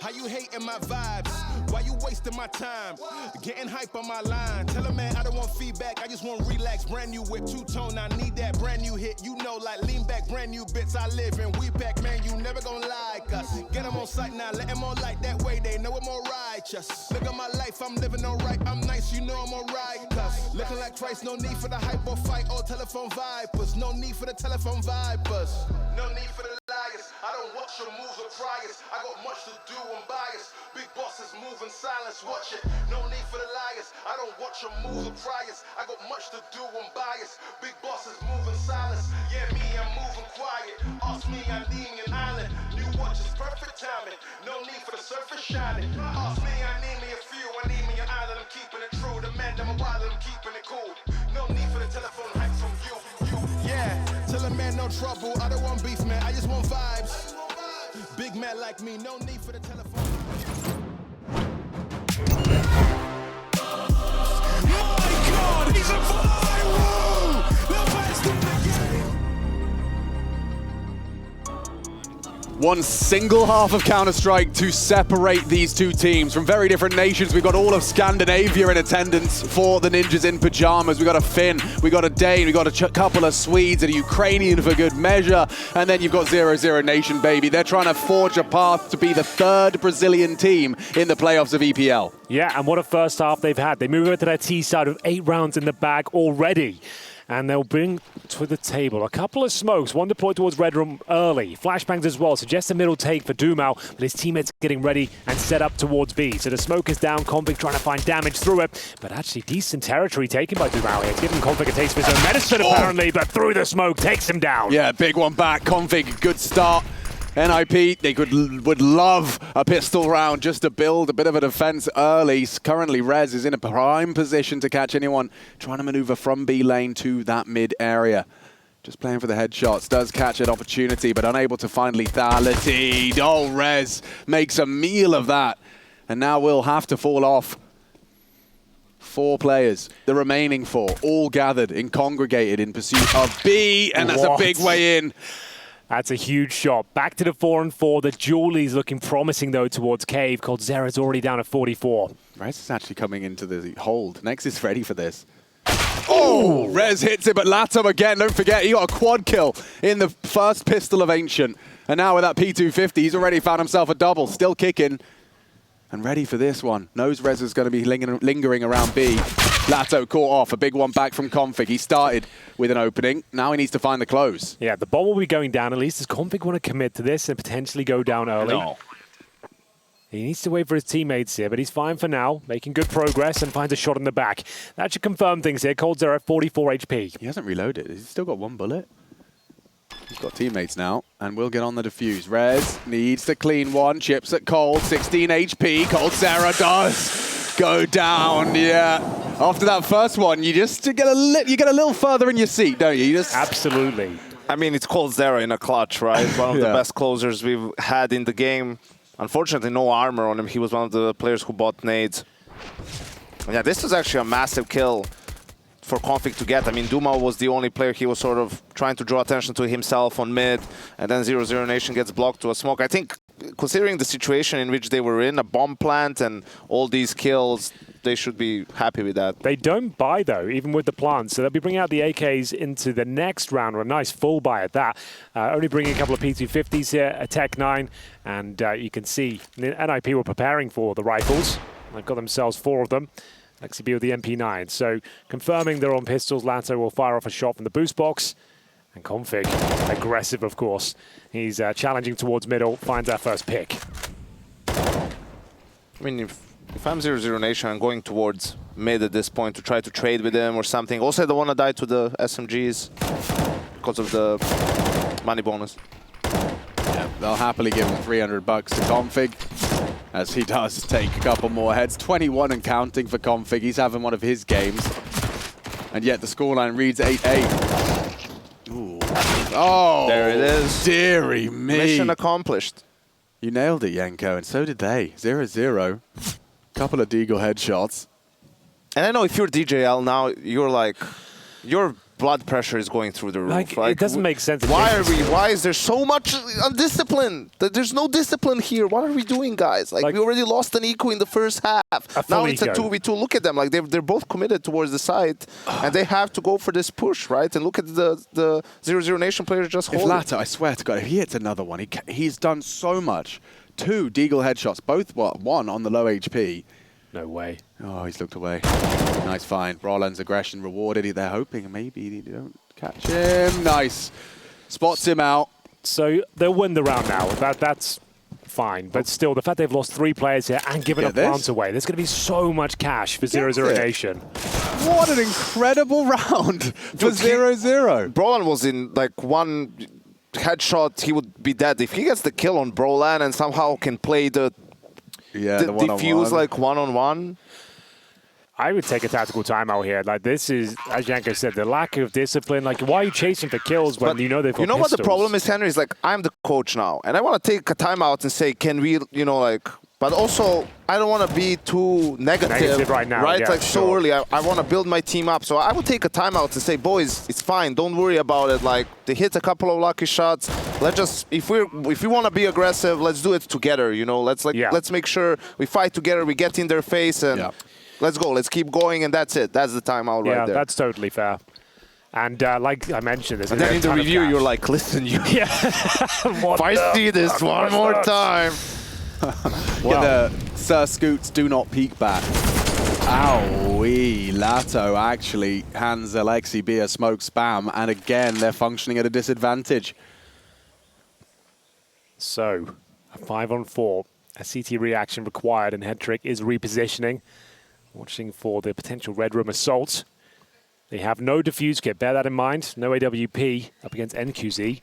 How you hating my vibes? Why you wasting my time? Getting hype on my line. Tell a man I don't want feedback, I just want relax. Brand new whip, two-tone, I need that brand new hit. You know, like lean back, brand new bits I live in. We pack, man, you never gonna like us. Get them on sight now, let them on light. That way they know it more right. righteous. Look at my life, I'm living alright. I'm nice, you know I'm alright. Cause looking like Christ, no need for the hype or fight or telephone vipers. No need for the telephone vipers. No need for the liars. I don't watch your moves or priors. I got much to do, I'm biased. Big bosses move in silence, watch it. No need for the liars. I don't watch your moves or priors. I got much to do, I'm biased. Big bosses move in silence. Yeah, me, I'm moving quiet. Ask me, I need me an island. New watch is perfect timing. No need for the surface shining. Ask me, I need me a few. I need me an island. I'm keeping it true. The man, I'm a wild, I'm keeping it cool. No need for the telephone hype from you. Yeah, tell a man no trouble. I don't want beef, man. I just want vibes. Big man like me, no need for the telephone. My God, he's a viral! The best in the game. One single half of Counter-Strike to separate these two teams from very different nations. We've got all of Scandinavia in attendance for the Ninjas in Pajamas. We've got a Finn, we've got a Dane, we've got a couple of Swedes and a Ukrainian for good measure. And then you've got 00Nation, baby. They're trying to forge a path to be the third Brazilian team in the playoffs of EPL. Yeah, and what a first half they've had. They move over to their T side with 8 rounds in the bag already. And they'll bring to the table a couple of smokes, one deployed towards Red Room early. Flashbangs as well, suggests a middle take for dumau, but his teammates getting ready and set up towards B. So the smoke is down, Config trying to find damage through it, but actually decent territory taken by dumau here. It's giving Config a taste of his own medicine apparently, but through the smoke takes him down. Yeah, big one back, Config, good start. NiP, they would love a pistol round just to build a bit of a defense early. Currently, Rez is in a prime position to catch anyone trying to maneuver from B lane to that mid area. Just playing for the headshots, does catch an opportunity, but unable to find lethality. Oh, Rez makes a meal of that. And now will have to fall off. 4 players, the remaining 4, all gathered and congregated in pursuit of B, and that's a big way in. That's a huge shot. Back to the 4-4. The Julie's looking promising, though, towards Cave. Coldzera's already down at 44. Rez is actually coming into the hold. Next is ready for this. Oh! Rez hits it, but latto again. Don't forget, he got a quad kill in the first pistol of Ancient. And now with that P250, he's already found himself a double. Still kicking. And ready for this one. Knows Rez is going to be lingering around B. Latto caught off. A big one back from Config. He started with an opening. Now he needs to find the close. Yeah, the bomb will be going down at least. Does Config want to commit to this and potentially go down early? No. He needs to wait for his teammates here, but he's fine for now. Making good progress and finds a shot in the back. That should confirm things here. Coldzera at 44 HP. He hasn't reloaded. He's still got 1 bullet. He's got teammates now, and we'll get on the defuse. Rez needs to clean one. Chips at Cold, 16 HP. Coldzera does go down, yeah. After that first one, you get a little further in your seat, don't you? Absolutely. I mean, it's Coldzera in a clutch, right? One of the best closers we've had in the game. Unfortunately, no armor on him. He was one of the players who bought nades. Yeah, this was actually a massive kill for Config to get. I mean, dumau was the only player he was sort of trying to draw attention to himself on mid, and then 00Nation gets blocked to a smoke. I think, considering the situation in which they were in, a bomb plant and all these kills, they should be happy with that. They don't buy, though, even with the plants. So they'll be bringing out the AKs into the next round, or a nice full buy at that. Only bringing a couple of P250s here, a Tech 9, and you can see NiP were preparing for the rifles. They've got themselves 4 of them. Aleksib with the MP9. So confirming they're on pistols, latto will fire off a shot from the boost box. And Config, aggressive, of course. He's challenging towards middle, finds our first pick. I mean, if I'm 00Nation, I'm going towards mid at this point to try to trade with them or something. Also, I don't want to die to the SMGs because of the money bonus. Yeah, they'll happily give him $300 to Config, as he does take a couple more heads. 21 and counting for Config. He's having one of his games. And yet the scoreline reads 8-8. Ooh. Oh, there it is. Dearie me. Mission accomplished. You nailed it, Yenko, and so did they. 0-0. Couple of Deagle headshots. And I know if you're DJL now, you're like, your blood pressure is going through the roof. Like, it doesn't make sense. Why is there so much undiscipline? There's no discipline here. What are we doing, guys? Like we already lost an eco in the first half. Now it's a 2v2. Look at them. Like they're both committed towards the side, and they have to go for this push, right? And look at the 00Nation players just holding. If latto, I swear to God, if he hits another one, he's done so much 2 Deagle headshots, both one on the low HP. No way. Oh, he's looked away. Nice find. Brolan's aggression rewarded. They're hoping maybe they don't catch him. Nice. Spots him out. So they'll win the round now. That's fine. But still, the fact they've lost 3 players here and given a plant away, there's going to be so much cash for 00Nation. What an incredible round for 0-0. Brolan was in like 1 headshot, he would be dead. If he gets the kill on Brolan and somehow can play the defuse like one-on-one. I would take a tactical timeout here. Like, this is, as Janko said, the lack of discipline. Like, why are you chasing for kills when you know they've got You know pistols? what the problem is, Henry? Is like, I'm the coach now, and I want to take a timeout and say, can we, you know, like, but also, I don't want to be too negative right now. Right? Yeah, like, sure. so early. I want to build my team up. So I would take a timeout and say, boys, it's fine. Don't worry about it. Like, they hit a couple of lucky shots. Let's just, if we want to be aggressive, let's do it together, you know? Let's make sure we fight together, we get in their face, and let's go. Let's keep going, and that's it. That's the timeout right there. Yeah, that's totally fair. And like I mentioned, there's and then in the review, you're like, listen, you. Yeah. If I see this one more time. Get the Sir Scoots do not peek back. Owie, latto actually hands Aleksib a smoke spam, and again, they're functioning at a disadvantage. So, a 5-on-4, a CT reaction required, and Headtrick is repositioning. Watching for the potential Red Room assault. They have no defuse kit, bear that in mind. No AWP up against NQZ.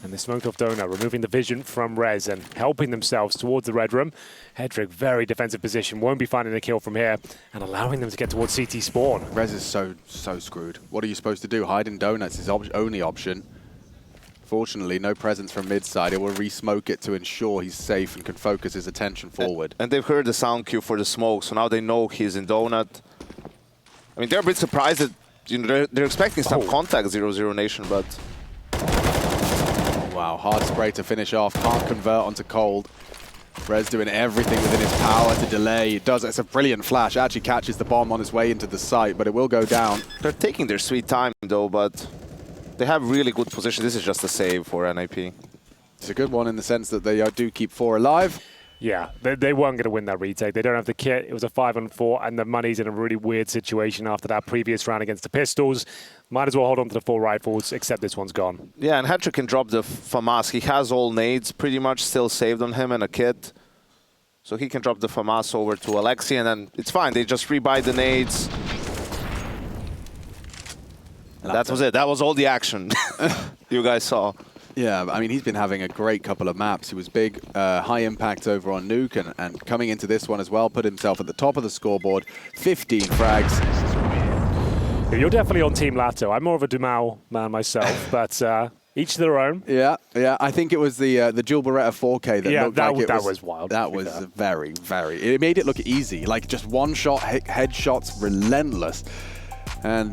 And they smoked off Donut, removing the vision from Rez and helping themselves towards the Red Room. Headtrick, very defensive position, won't be finding a kill from here and allowing them to get towards CT spawn. Rez is so screwed. What are you supposed to do? Hide in Donuts is his only option. Fortunately, no presence from mid side. It will re-smoke it to ensure he's safe and can focus his attention forward. And they've heard the sound cue for the smoke, so now they know he's in Donut. I mean, they're a bit surprised that, you know, they're expecting some contact, 00Nation, but... Wow, hard spray to finish off. Can't convert onto cold. Rez doing everything within his power to delay. It does. It's a brilliant flash. Actually catches the bomb on his way into the site, but it will go down. They're taking their sweet time, though, but they have really good position. This is just a save for NiP. It's a good one in the sense that they do keep 4 alive. Yeah, they weren't going to win that retake. They don't have the kit. It was a 5-on-4, and the money's in a really weird situation after that previous round against the pistols. Might as well hold on to the 4 rifles, except this one's gone. Yeah, and Headtrick can drop the FAMAS. He has all nades pretty much still saved on him and a kit. So he can drop the FAMAS over to Aleksib, and then it's fine. They just rebuy the nades. And that was it. That was all the action you guys saw. Yeah, I mean, he's been having a great couple of maps. He was big, high impact over on Nuke, and coming into this one as well, put himself at the top of the scoreboard. 15 frags. You're definitely on Team Latto. I'm more of a dumau man myself, but each to their own. Yeah. I think it was the dual Beretta 4K that looked like that was wild. That was very, very... It made it look easy, like just one-shot headshots, relentless. And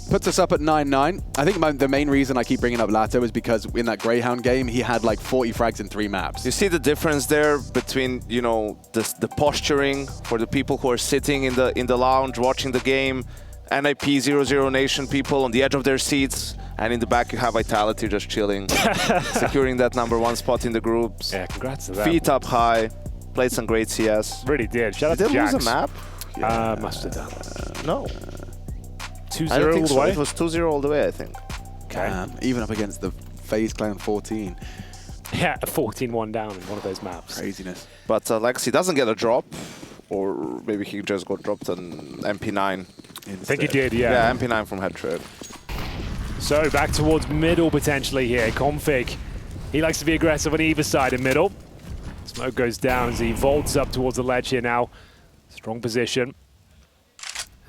puts us up at 9-9. I think the main reason I keep bringing up Latto is because in that Greyhound game, he had like 40 frags in 3 maps. You see the difference there between, you know, the posturing for the people who are sitting in the lounge watching the game, NiP 00Nation people on the edge of their seats, and in the back you have Vitality just chilling, securing that #1 spot in the groups. Yeah, congrats to them. Feet up high, played some great CS. Really did. Shout out to Jax. Did they lose a map? Yeah. Must have done. No. 2-0 I don't think all the way? It was 2-0 all the way, I think. Okay. Even up against the FaZe Clan 14. Yeah, 14-1 down in one of those maps. Craziness. But Aleksib doesn't get a drop, or maybe he just got dropped an MP9. I think he did, yeah. Yeah, MP9 from Headtrick. So back towards middle potentially here. Config, he likes to be aggressive on either side in middle. Smoke goes down as he vaults up towards the ledge here now. Strong position.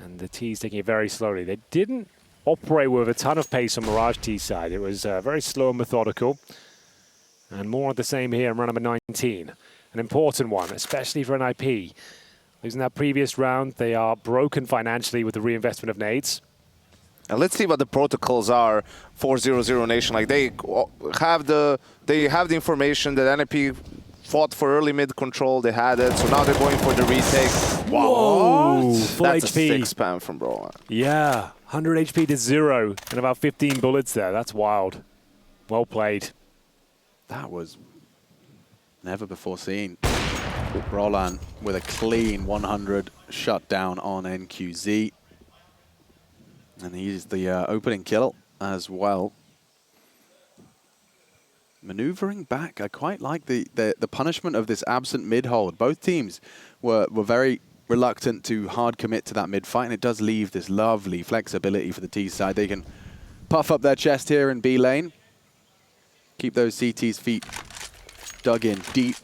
And the T's taking it very slowly. They didn't operate with a ton of pace on Mirage T's side. It was very slow and methodical. And more of the same here in round number 19. An important one, especially for NiP. Losing that previous round, they are broken financially with the reinvestment of nades. And let's see what the protocols are for 00Nation. Like they have the information that NiP fought for early mid control. They had it, so now they're going for the retake. Whoa! Full That's HP. a 6 spam from Bro. Yeah, 100 HP to 0 and about 15 bullets there. That's wild. Well played. That was Never before seen. Roland with a clean 100 shutdown on NQZ. And he's the opening kill as well. Maneuvering back, I quite like the punishment of this absent mid hold. Both teams were very reluctant to hard commit to that mid fight, and it does leave this lovely flexibility for the T side. They can puff up their chest here in B lane, keep those CT's feet dug in deep.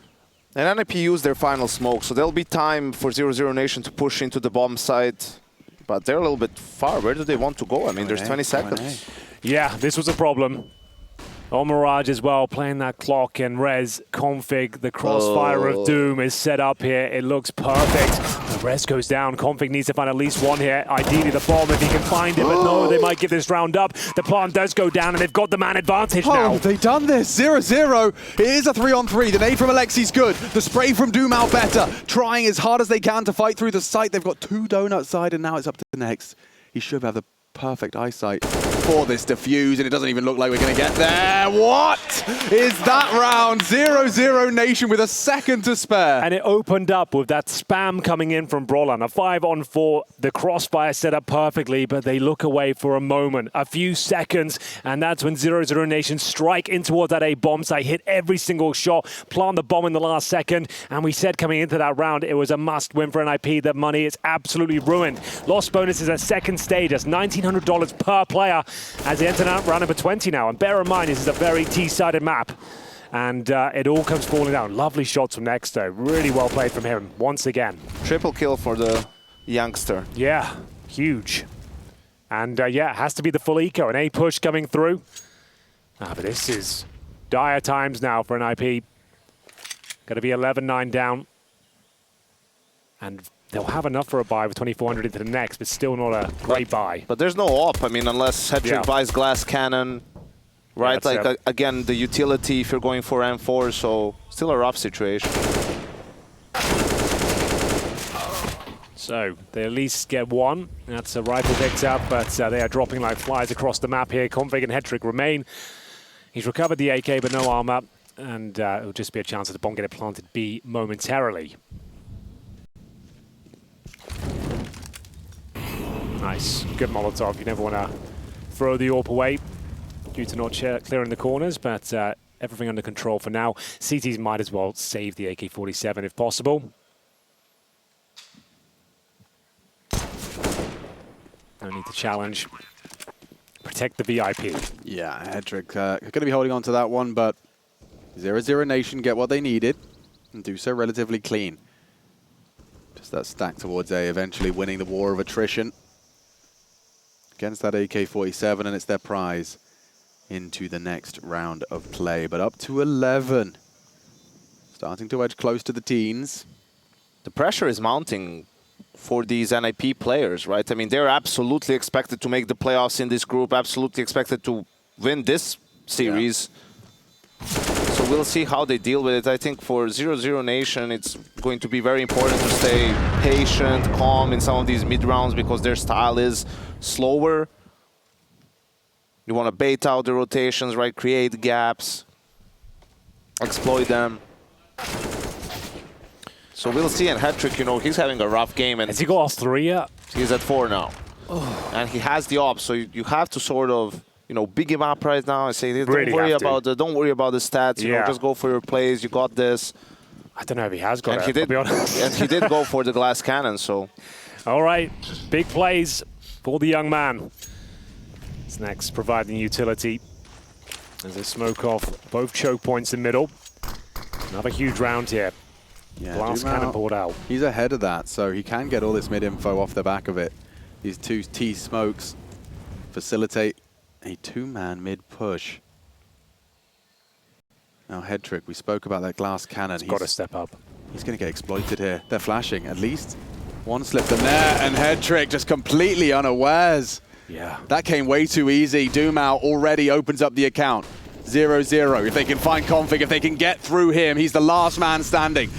And NiP used their final smoke, so there'll be time for 00Nation to push into the bomb site. But they're a little bit far. Where do they want to go? I mean, there's 20 seconds. Yeah, this was a problem. On Mirage as well, playing that clock and res config. The crossfire of Doom is set up here. It looks perfect. The res goes down. Config needs to find at least one here. Ideally the bomb if he can find it, but no, they might give this round up. The plant does go down and they've got the man advantage now. Oh, they've done this. 0-0. It is a 3-on-3. The nade from Aleksib's good. The spray from dumau better. Trying as hard as they can to fight through the site. They've got 2 donut side and now it's up to the next. He should have the perfect eyesight for this defuse, and it doesn't even look like we're going to get there. What is that round? 00Nation with a second to spare. And it opened up with that spam coming in from Brolan. A 5-on-4, the crossfire set up perfectly, but they look away for a moment, a few seconds, and that's when 00Nation strike in towards that A bomb site, hit every single shot, plant the bomb in the last second, and we said coming into that round, it was a must win for NiP. The money is absolutely ruined. Lost bonus is a second stage. That's $1,900 per player as they enter round number 20 now. And bear in mind, this is a very T-sided map. And it all comes falling down. Lovely shots from Next, though. Really well played from him once again. Triple kill for the youngster. Yeah, huge. And yeah, it has to be the full eco. An A push coming through. But this is dire times now for NiP. Going to be 11-9 down. And they'll have enough for a buy with 2,400 into the next, but still not a great buy. But there's no op. I mean, unless Hedrick buys glass cannon, right? Yeah, like, again, the utility if you're going for M4, so still a rough situation. So they at least get one. That's a rifle picked up, but they are dropping like flies across the map here. Config and Hedrick remain. He's recovered the AK, but no armor. And it'll just be a chance of the bomb getting planted B momentarily. Nice. Good Molotov. You never want to throw the AWP away due to not clearing the corners, but everything under control for now. CTs might as well save the AK-47 if possible. No need to challenge. Protect the VIP. Yeah, Hedrick going to be holding on to that one, but 00Nation get what they needed and do so relatively clean. Just that stack towards A, eventually winning the war of attrition against that AK-47, and it's their prize into the next round of play. But up to 11. Starting to edge close to the teens. The pressure is mounting for these NiP players, right? I mean, they're absolutely expected to make the playoffs in this group, absolutely expected to win this series. Yeah. So we'll see how they deal with it. I think for 00Nation, it's going to be very important to stay patient, calm in some of these mid-rounds because their style is slower. You want to bait out the rotations, right? Create gaps, exploit them. So we'll see. And Hedrick, you know, he's having a rough game. And has he got all 3 yet? He's at 4 now. Oh. And he has the op, so you have to sort of, you know, big him up right now and say, don't worry about the stats. You know, just go for your plays. You got this. I don't know if he has got and it, he did, I'll be honest. And he did go for the glass cannon, so. All right, big plays for the young man. It's next providing utility as they smoke off both choke points in middle. Another huge round here. Yeah, glass cannon pulled out. He's ahead of that, so he can get all this mid info off the back of it. These 2 T smokes facilitate a 2-man mid push. Now Hedrick, we spoke about that glass cannon. He's got to step up. He's going to get exploited here. They're flashing, at least. One slip in there, and Hedrick just completely unawares. Yeah. That came way too easy. dumau already opens up the account. 0-0. If they can find Config, if they can get through him, he's the last man standing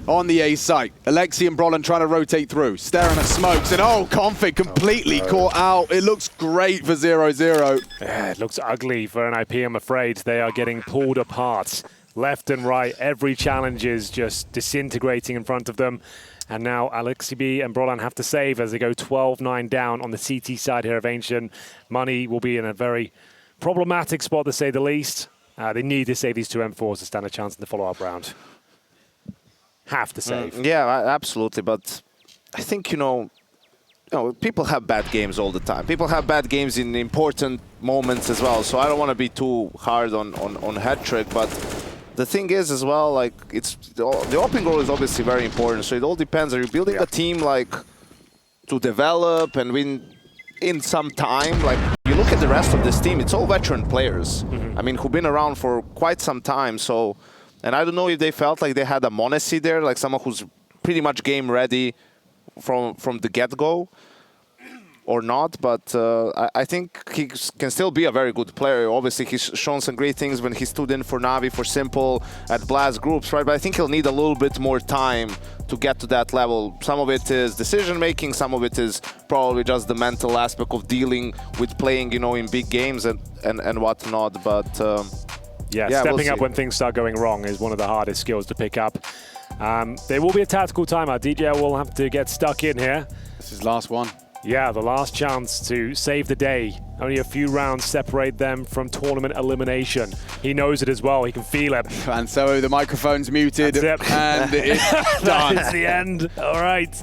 on the A site. Aleksib and Brolan trying to rotate through, staring at smokes, and oh, Config completely caught out. It looks great for 0-0. Yeah, it looks ugly for NiP, I'm afraid. They are getting pulled apart. left and right. Every challenge is just disintegrating in front of them. And now Aleksib and Brolan have to save as they go 12-9 down on the CT side here of Ancient. Money will be in a very problematic spot, to say the least. They need to save these two M4s to stand a chance in the follow-up round. Have to save. Yeah, absolutely. But I think, people have bad games all the time. People have bad games in important moments as well. So I don't want to be too hard on Hattrick, but the thing is as well, like, the opening goal is obviously very important. So it all depends. Are you building a team like to develop and win in some time? Like, you look at the rest of this team, it's all veteran players. I mean, who've been around for quite some time. So, and I don't know if they felt like they had a Monesi there, like someone who's pretty much game ready from the get-go or not, but I think he can still be a very good player. Obviously, he's shown some great things when he stood in for Navi, for Simple, at Blast groups, right? But I think he'll need a little bit more time to get to that level. Some of it is decision-making, some of it is probably just the mental aspect of dealing with playing, in big games and whatnot, but... stepping up when things start going wrong is one of the hardest skills to pick up. There will be a tactical timeout. DJ will have to get stuck in here. This is last one. Yeah, the last chance to save the day. Only a few rounds separate them from tournament elimination. He knows it as well. He can feel it. And so the microphone's muted, and it's done. That is the end. All right.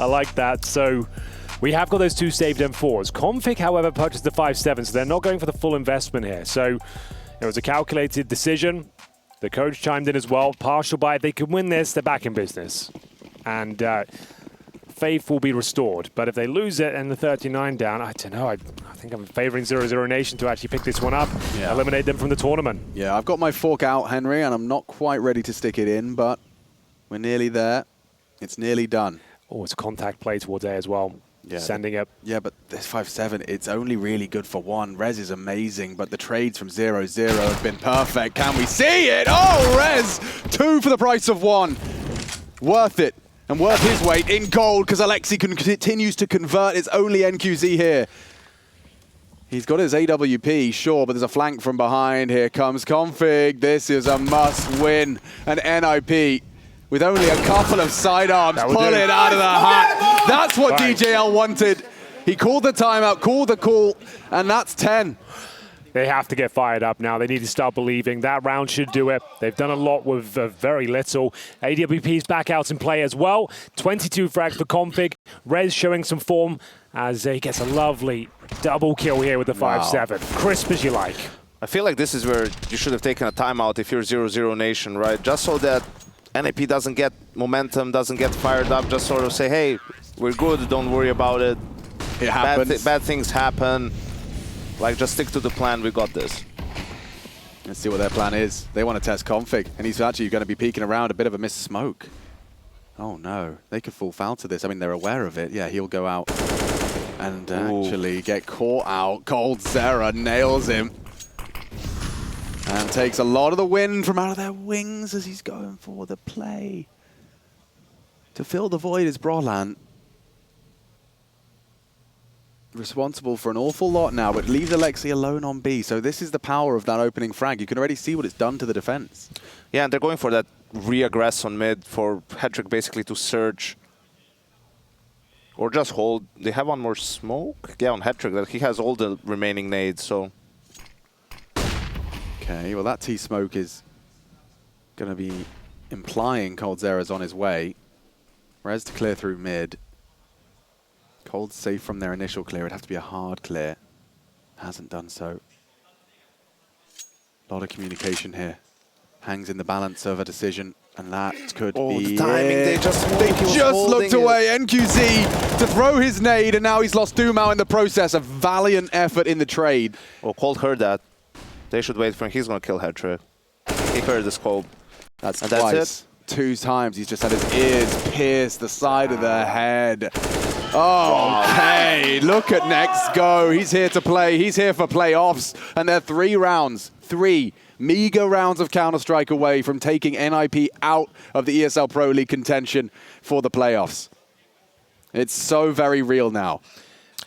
I like that. So we have got those two saved M4s. Config, however, purchased the 5.7, so they're not going for the full investment here. So it was a calculated decision. The coach chimed in as well. Partial buy. If they can win this, they're back in business. And faith will be restored. But if they lose it and the 39 down, I don't know. I think I'm favoring 00Nation to actually pick this one up, eliminate them from the tournament. Yeah, I've got my fork out, Henry, and I'm not quite ready to stick it in, but we're nearly there. It's nearly done. Oh, it's a contact play towards A as well. Yeah. Sending it. Yeah, but this 5.7, it's only really good for one. Rez is amazing, but the trades from 0-0 have been perfect. Can we see it? Oh, Rez! 2 for the price of 1. Worth it. And worth his weight in gold, because Aleksib continues to convert. It's only NQZ here. He's got his AWP, sure, but there's a flank from behind. Here comes Config. This is a must-win. And NiP, with only a couple of sidearms, pull it out of the hat. That's what DJL wanted. He called the timeout, called the call, and that's 10. They have to get fired up now. They need to start believing. That round should do it. They've done a lot with very little. AWP's back out in play as well. 22 frags for Config. Rez showing some form as he gets a lovely double kill here with the 5.7. Crisp as you like. I feel like this is where you should have taken a timeout if you're 00Nation, right? Just so that NiP doesn't get momentum, doesn't get fired up. Just sort of say, hey, we're good, don't worry about it. It happens. Bad things happen. Like, just stick to the plan, we got this. Let's see what their plan is. They want to test Config, and he's actually going to be peeking around, a bit of a missed smoke. Oh no, they could fall foul to this. I mean, they're aware of it. Yeah, he'll go out and actually get caught out. coldzera nails him. And takes a lot of the wind from out of their wings as he's going for the play. To fill the void is Brolan. Responsible for an awful lot now, but leaves Aleksib alone on B. So this is the power of that opening frag. You can already see what it's done to the defense. Yeah, and they're going for that re-aggress on mid for Hattrick basically to surge. Or just hold. They have one more smoke? Yeah, on Hattrick. That he has all the remaining nades, so... Okay, well that T-smoke is going to be implying coldzera's on his way. Rez to clear through mid. Cold's safe from their initial clear. It'd have to be a hard clear. Hasn't done so. A lot of communication here. Hangs in the balance of a decision, and that could be the timing. it. They just looked away. NQZ to throw his nade, and now he's lost dumau in the process. A valiant effort in the trade. Oh, Cold heard that. They should wait for him. He's going to kill Hattrick. He heard the scope. That's twice. That's it. 2 times. He's just had his ears pierce the side of the head. Oh, okay. Look at Next Go. He's here to play. He's here for playoffs. And they're 3 rounds. 3 meager rounds of Counter-Strike away from taking NiP out of the ESL Pro League contention for the playoffs. It's so very real now.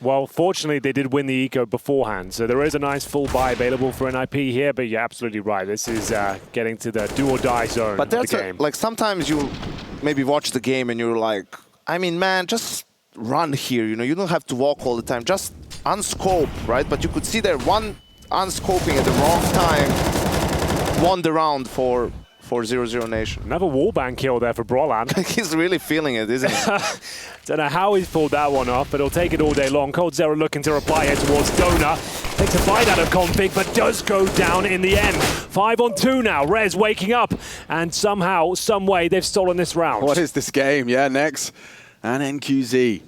Well, fortunately, they did win the eco beforehand, so there is a nice full buy available for NiP here, but you're absolutely right. This is getting to the do-or-die zone But of the game. like sometimes you maybe watch the game and you're like, I mean, man, just run here. You know, you don't have to walk all the time. Just unscope, right? But you could see there one unscoping at the wrong time won the round for 00Nation. Another wallbang kill there for Brolan. He's really feeling it, isn't he? Don't know how he's pulled that one off, but he'll take it all day long. coldzera looking to reply here towards Donut. Takes a bite out of config, but does go down in the end. 5-on-2 now. Rez waking up, and somehow, some way, they've stolen this round. What is this game? Yeah, Nex and NQZ.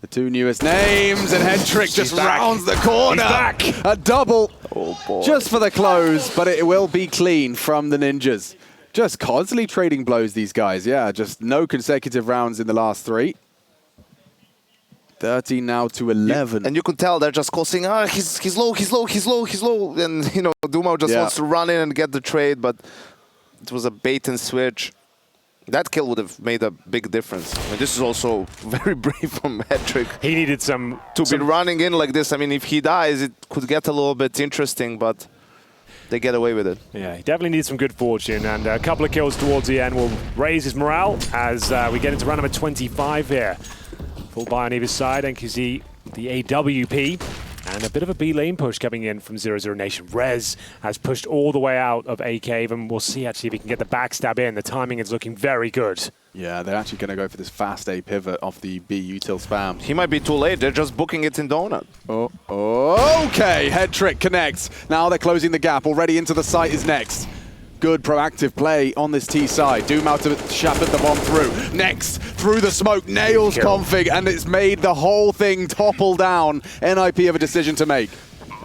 The two newest names, and Headtrick just rounds the corner. He's back. A double. Oh, boy. Just for the close, but it will be clean from the Ninjas. Just constantly trading blows, these guys. Yeah, just no consecutive rounds in the last 3. 13 now to 11. And you could tell they're just causing, he's low. And, you know, dumau just wants to run in and get the trade, but it was a bait and switch. That kill would have made a big difference. I mean, this is also very brave from Headtrick. He needed some... be running in like this. I mean, if he dies, it could get a little bit interesting, but they get away with it. Yeah, he definitely needs some good fortune, and a couple of kills towards the end will raise his morale as we get into round number 25 here. Full buy on either side, NQZ, the AWP, and a bit of a B lane push coming in from 00Nation. Rez has pushed all the way out of A cave, and we'll see actually if he can get the backstab in. The timing is looking very good. Yeah, they're actually going to go for this fast A pivot off the B util spam. He might be too late. They're just booking it in Donut. Okay, Headtrick connects. Now they're closing the gap. Already into the site is next. Good proactive play on this T side. dumau to shepherd the bomb through. Next, through the smoke, nails config, and it's made the whole thing topple down. NiP have a decision to make.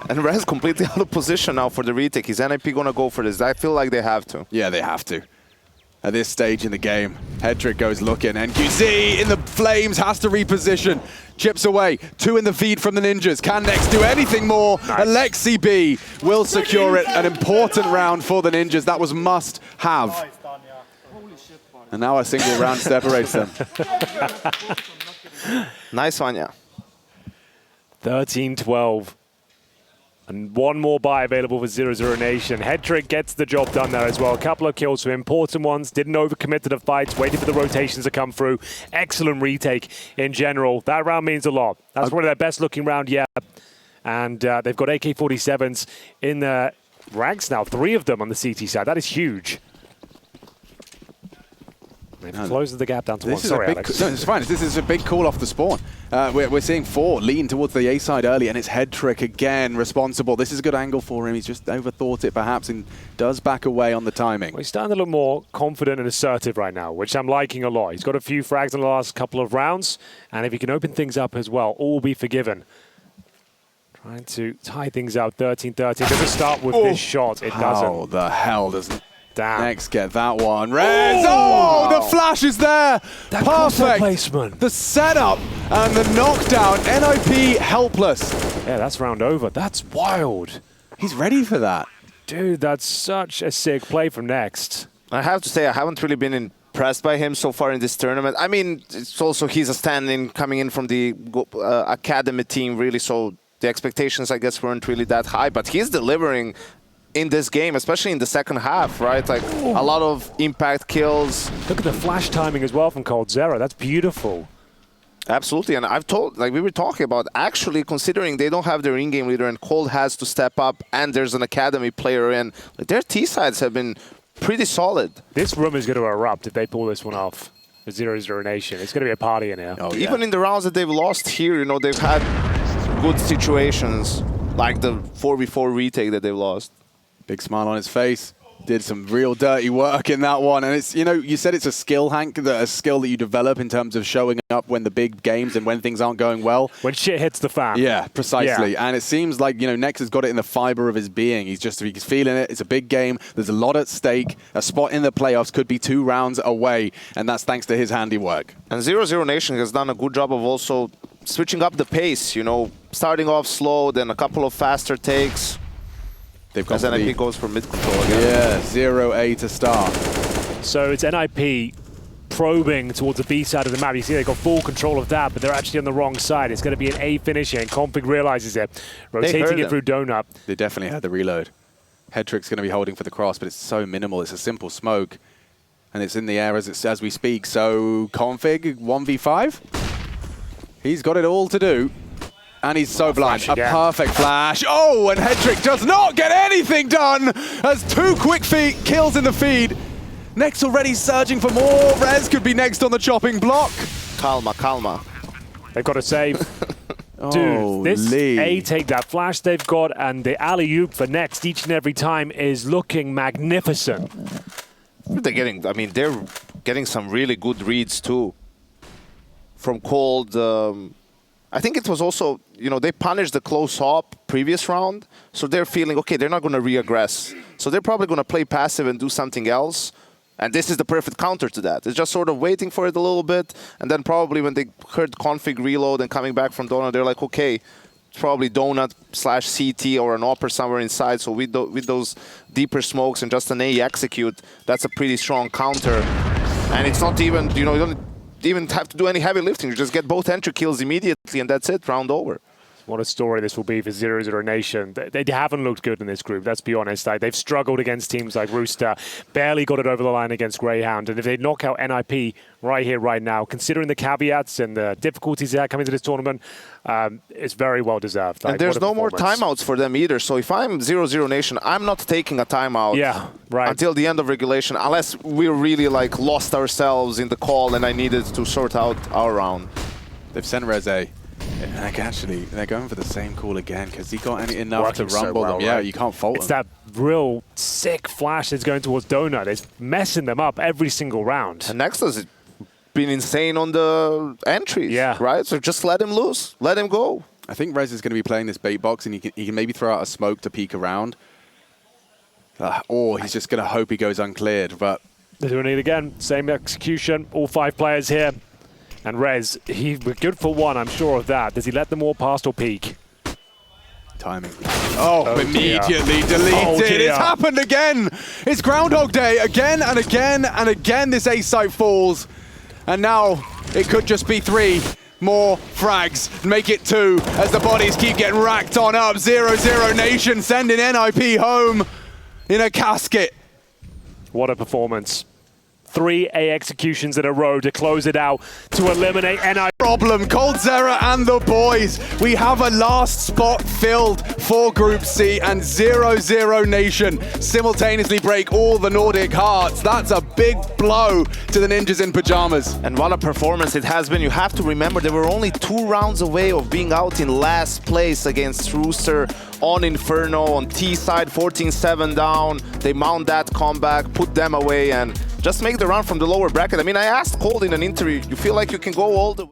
And Rez completely out of position now for the retake. Is NiP going to go for this? I feel like they have to. Yeah, they have to. At this stage in the game, Headtrick goes looking. NQZ in the flames, has to reposition. Chips away. 2 in the feed from the Ninjas. Can Nex do anything more? Nice. Aleksib will secure it. An important round for the Ninjas. That was must have. And now a single round separates them. Nice one, yeah. 13-12. And one more buy available for 00Nation. Headtrick gets the job done there as well. A couple of kills for important ones. Didn't overcommit to the fights. Waited for the rotations to come through. Excellent retake in general. That round means a lot. That's one of their best looking round yet. And they've got AK-47s in the ranks now. 3 of them on the CT side. That is huge. It closes the gap down to 1. Sorry, Alex. No, it's fine. This is a big call off the spawn. We're seeing 4 lean towards the A side early, and it's Headtrick again responsible. This is a good angle for him. He's just overthought it perhaps and does back away on the timing. Well, he's starting to look more confident and assertive right now, which I'm liking a lot. He's got a few frags in the last couple of rounds, and if he can open things up as well, all will be forgiven. Trying to tie things out, 13-13. Doesn't start with this shot. It doesn't. How the hell doesn't Damn. Nex get that one? Rez! Oh, the flash is there! That Perfect! placement. The setup and the knockdown. NiP helpless. Yeah, that's round over. That's wild. He's ready for that. Dude, that's such a sick play from Next. I have to say, I haven't really been impressed by him so far in this tournament. I mean, it's also he's a stand-in coming in from the academy team, really, so the expectations, I guess, weren't really that high, but he's delivering in this game, especially in the second half, right? Like, a lot of impact kills. Look at the flash timing as well from coldzera. That's beautiful. Absolutely, and I've told, like we were talking about, actually considering they don't have their in-game leader and Cold has to step up and there's an academy player in, like, their T-sides have been pretty solid. This room is going to erupt if they pull this one off. The 00Nation. It's going to be a party in here. Oh, yeah. Even in the rounds that they've lost here, you know, they've had good situations, like the 4v4 retake that they've lost. Big smile on his face. Did some real dirty work in that one. And it's, you know, you said it's a skill, Hank, a skill that you develop in terms of showing up when the big games and when things aren't going well. When shit hits the fan. Yeah, precisely. Yeah. And it seems like, you know, Nex has got it in the fiber of his being. He's feeling it. It's a big game. There's a lot at stake. A spot in the playoffs could be 2 rounds away. And that's thanks to his handiwork. And 00Nation has done a good job of also switching up the pace, you know, starting off slow, then a couple of faster takes. They've got As NiP goes for mid control again. Yeah, 0A to start. So it's NiP probing towards the B side of the map. You see they got full control of that, but they're actually on the wrong side. It's going to be an A finish here, and Config realizes it. Rotating it through Donut. They definitely had the reload. Headtrick's going to be holding for the cross, but it's so minimal. It's a simple smoke, and it's in the air as we speak. So Config 1v5. He's got it all to do. And he's so blind. A perfect flash. Oh, and Headtrick does not get anything done as 2 quick kills in the feed. Next already surging for more. Rez could be next on the chopping block. Calma, calma. They've got to save. Dude, this A take, that flash they've got, and the alley-oop for next each and every time is looking magnificent. They're getting, I mean, they're getting some really good reads too. From Cold, I think it was also, you know, they punished the close hop previous round, so they're feeling, okay, they're not going to re-aggress. So they're probably going to play passive and do something else. And this is the perfect counter to that. It's just sort of waiting for it a little bit, and then probably when they heard Config reload and coming back from Donut, they're like, okay, it's probably Donut/CT or an AWP somewhere inside. So with those deeper smokes and just an A execute, that's a pretty strong counter. And it's not even, you know, you don't even have to do any heavy lifting. You just get both entry kills immediately, and that's it, round over. What a story this will be for 00Nation. They haven't looked good in this group, let's be honest. They've struggled against teams like Rooster, barely got it over the line against Greyhound. And if they knock out NiP right here, right now, considering the caveats and the difficulties they had coming to this tournament, it's very well deserved. And there's no more timeouts for them either. So if I'm 00Nation, I'm not taking a timeout until the end of regulation, unless we really like lost ourselves in the call and I needed to sort out our round. They've sent Rez A. And actually, they're going for the same call again because he got enough to rumble them. Yeah, you can't fault It's them. that real sick flash that's going towards Donut. It's messing them up every single round. And next has been insane on the entries, right? So just let him loose, let him go. I think Rez is going to be playing this bait box, and he can maybe throw out a smoke to peek around. Or he's just going to hope he goes uncleared. But they're doing it again. Same execution. All 5 players here. And Rez, he's good for 1, I'm sure of that. Does he let them all past or peek? Timing. Oh, immediately deleted. It's happened again. It's Groundhog Day again and again and again. This A site falls. And now it could just be 3 more frags. Make it 2 as the bodies keep getting racked on up. 00Nation sending NiP home in a casket. What a performance. 3 A executions in a row to close it out, to eliminate NiP. Problem, coldzera and the boys. We have a last spot filled for Group C, and 00Nation simultaneously break all the Nordic hearts. That's a big blow to the Ninjas in Pajamas. And what a performance it has been. You have to remember they were only 2 rounds away of being out in last place against Rooster on Inferno, on T side, 14-7 down. They mount that comeback, put them away, and just make the run from the lower bracket. I mean, I asked Cold in an interview, you feel like you can go all the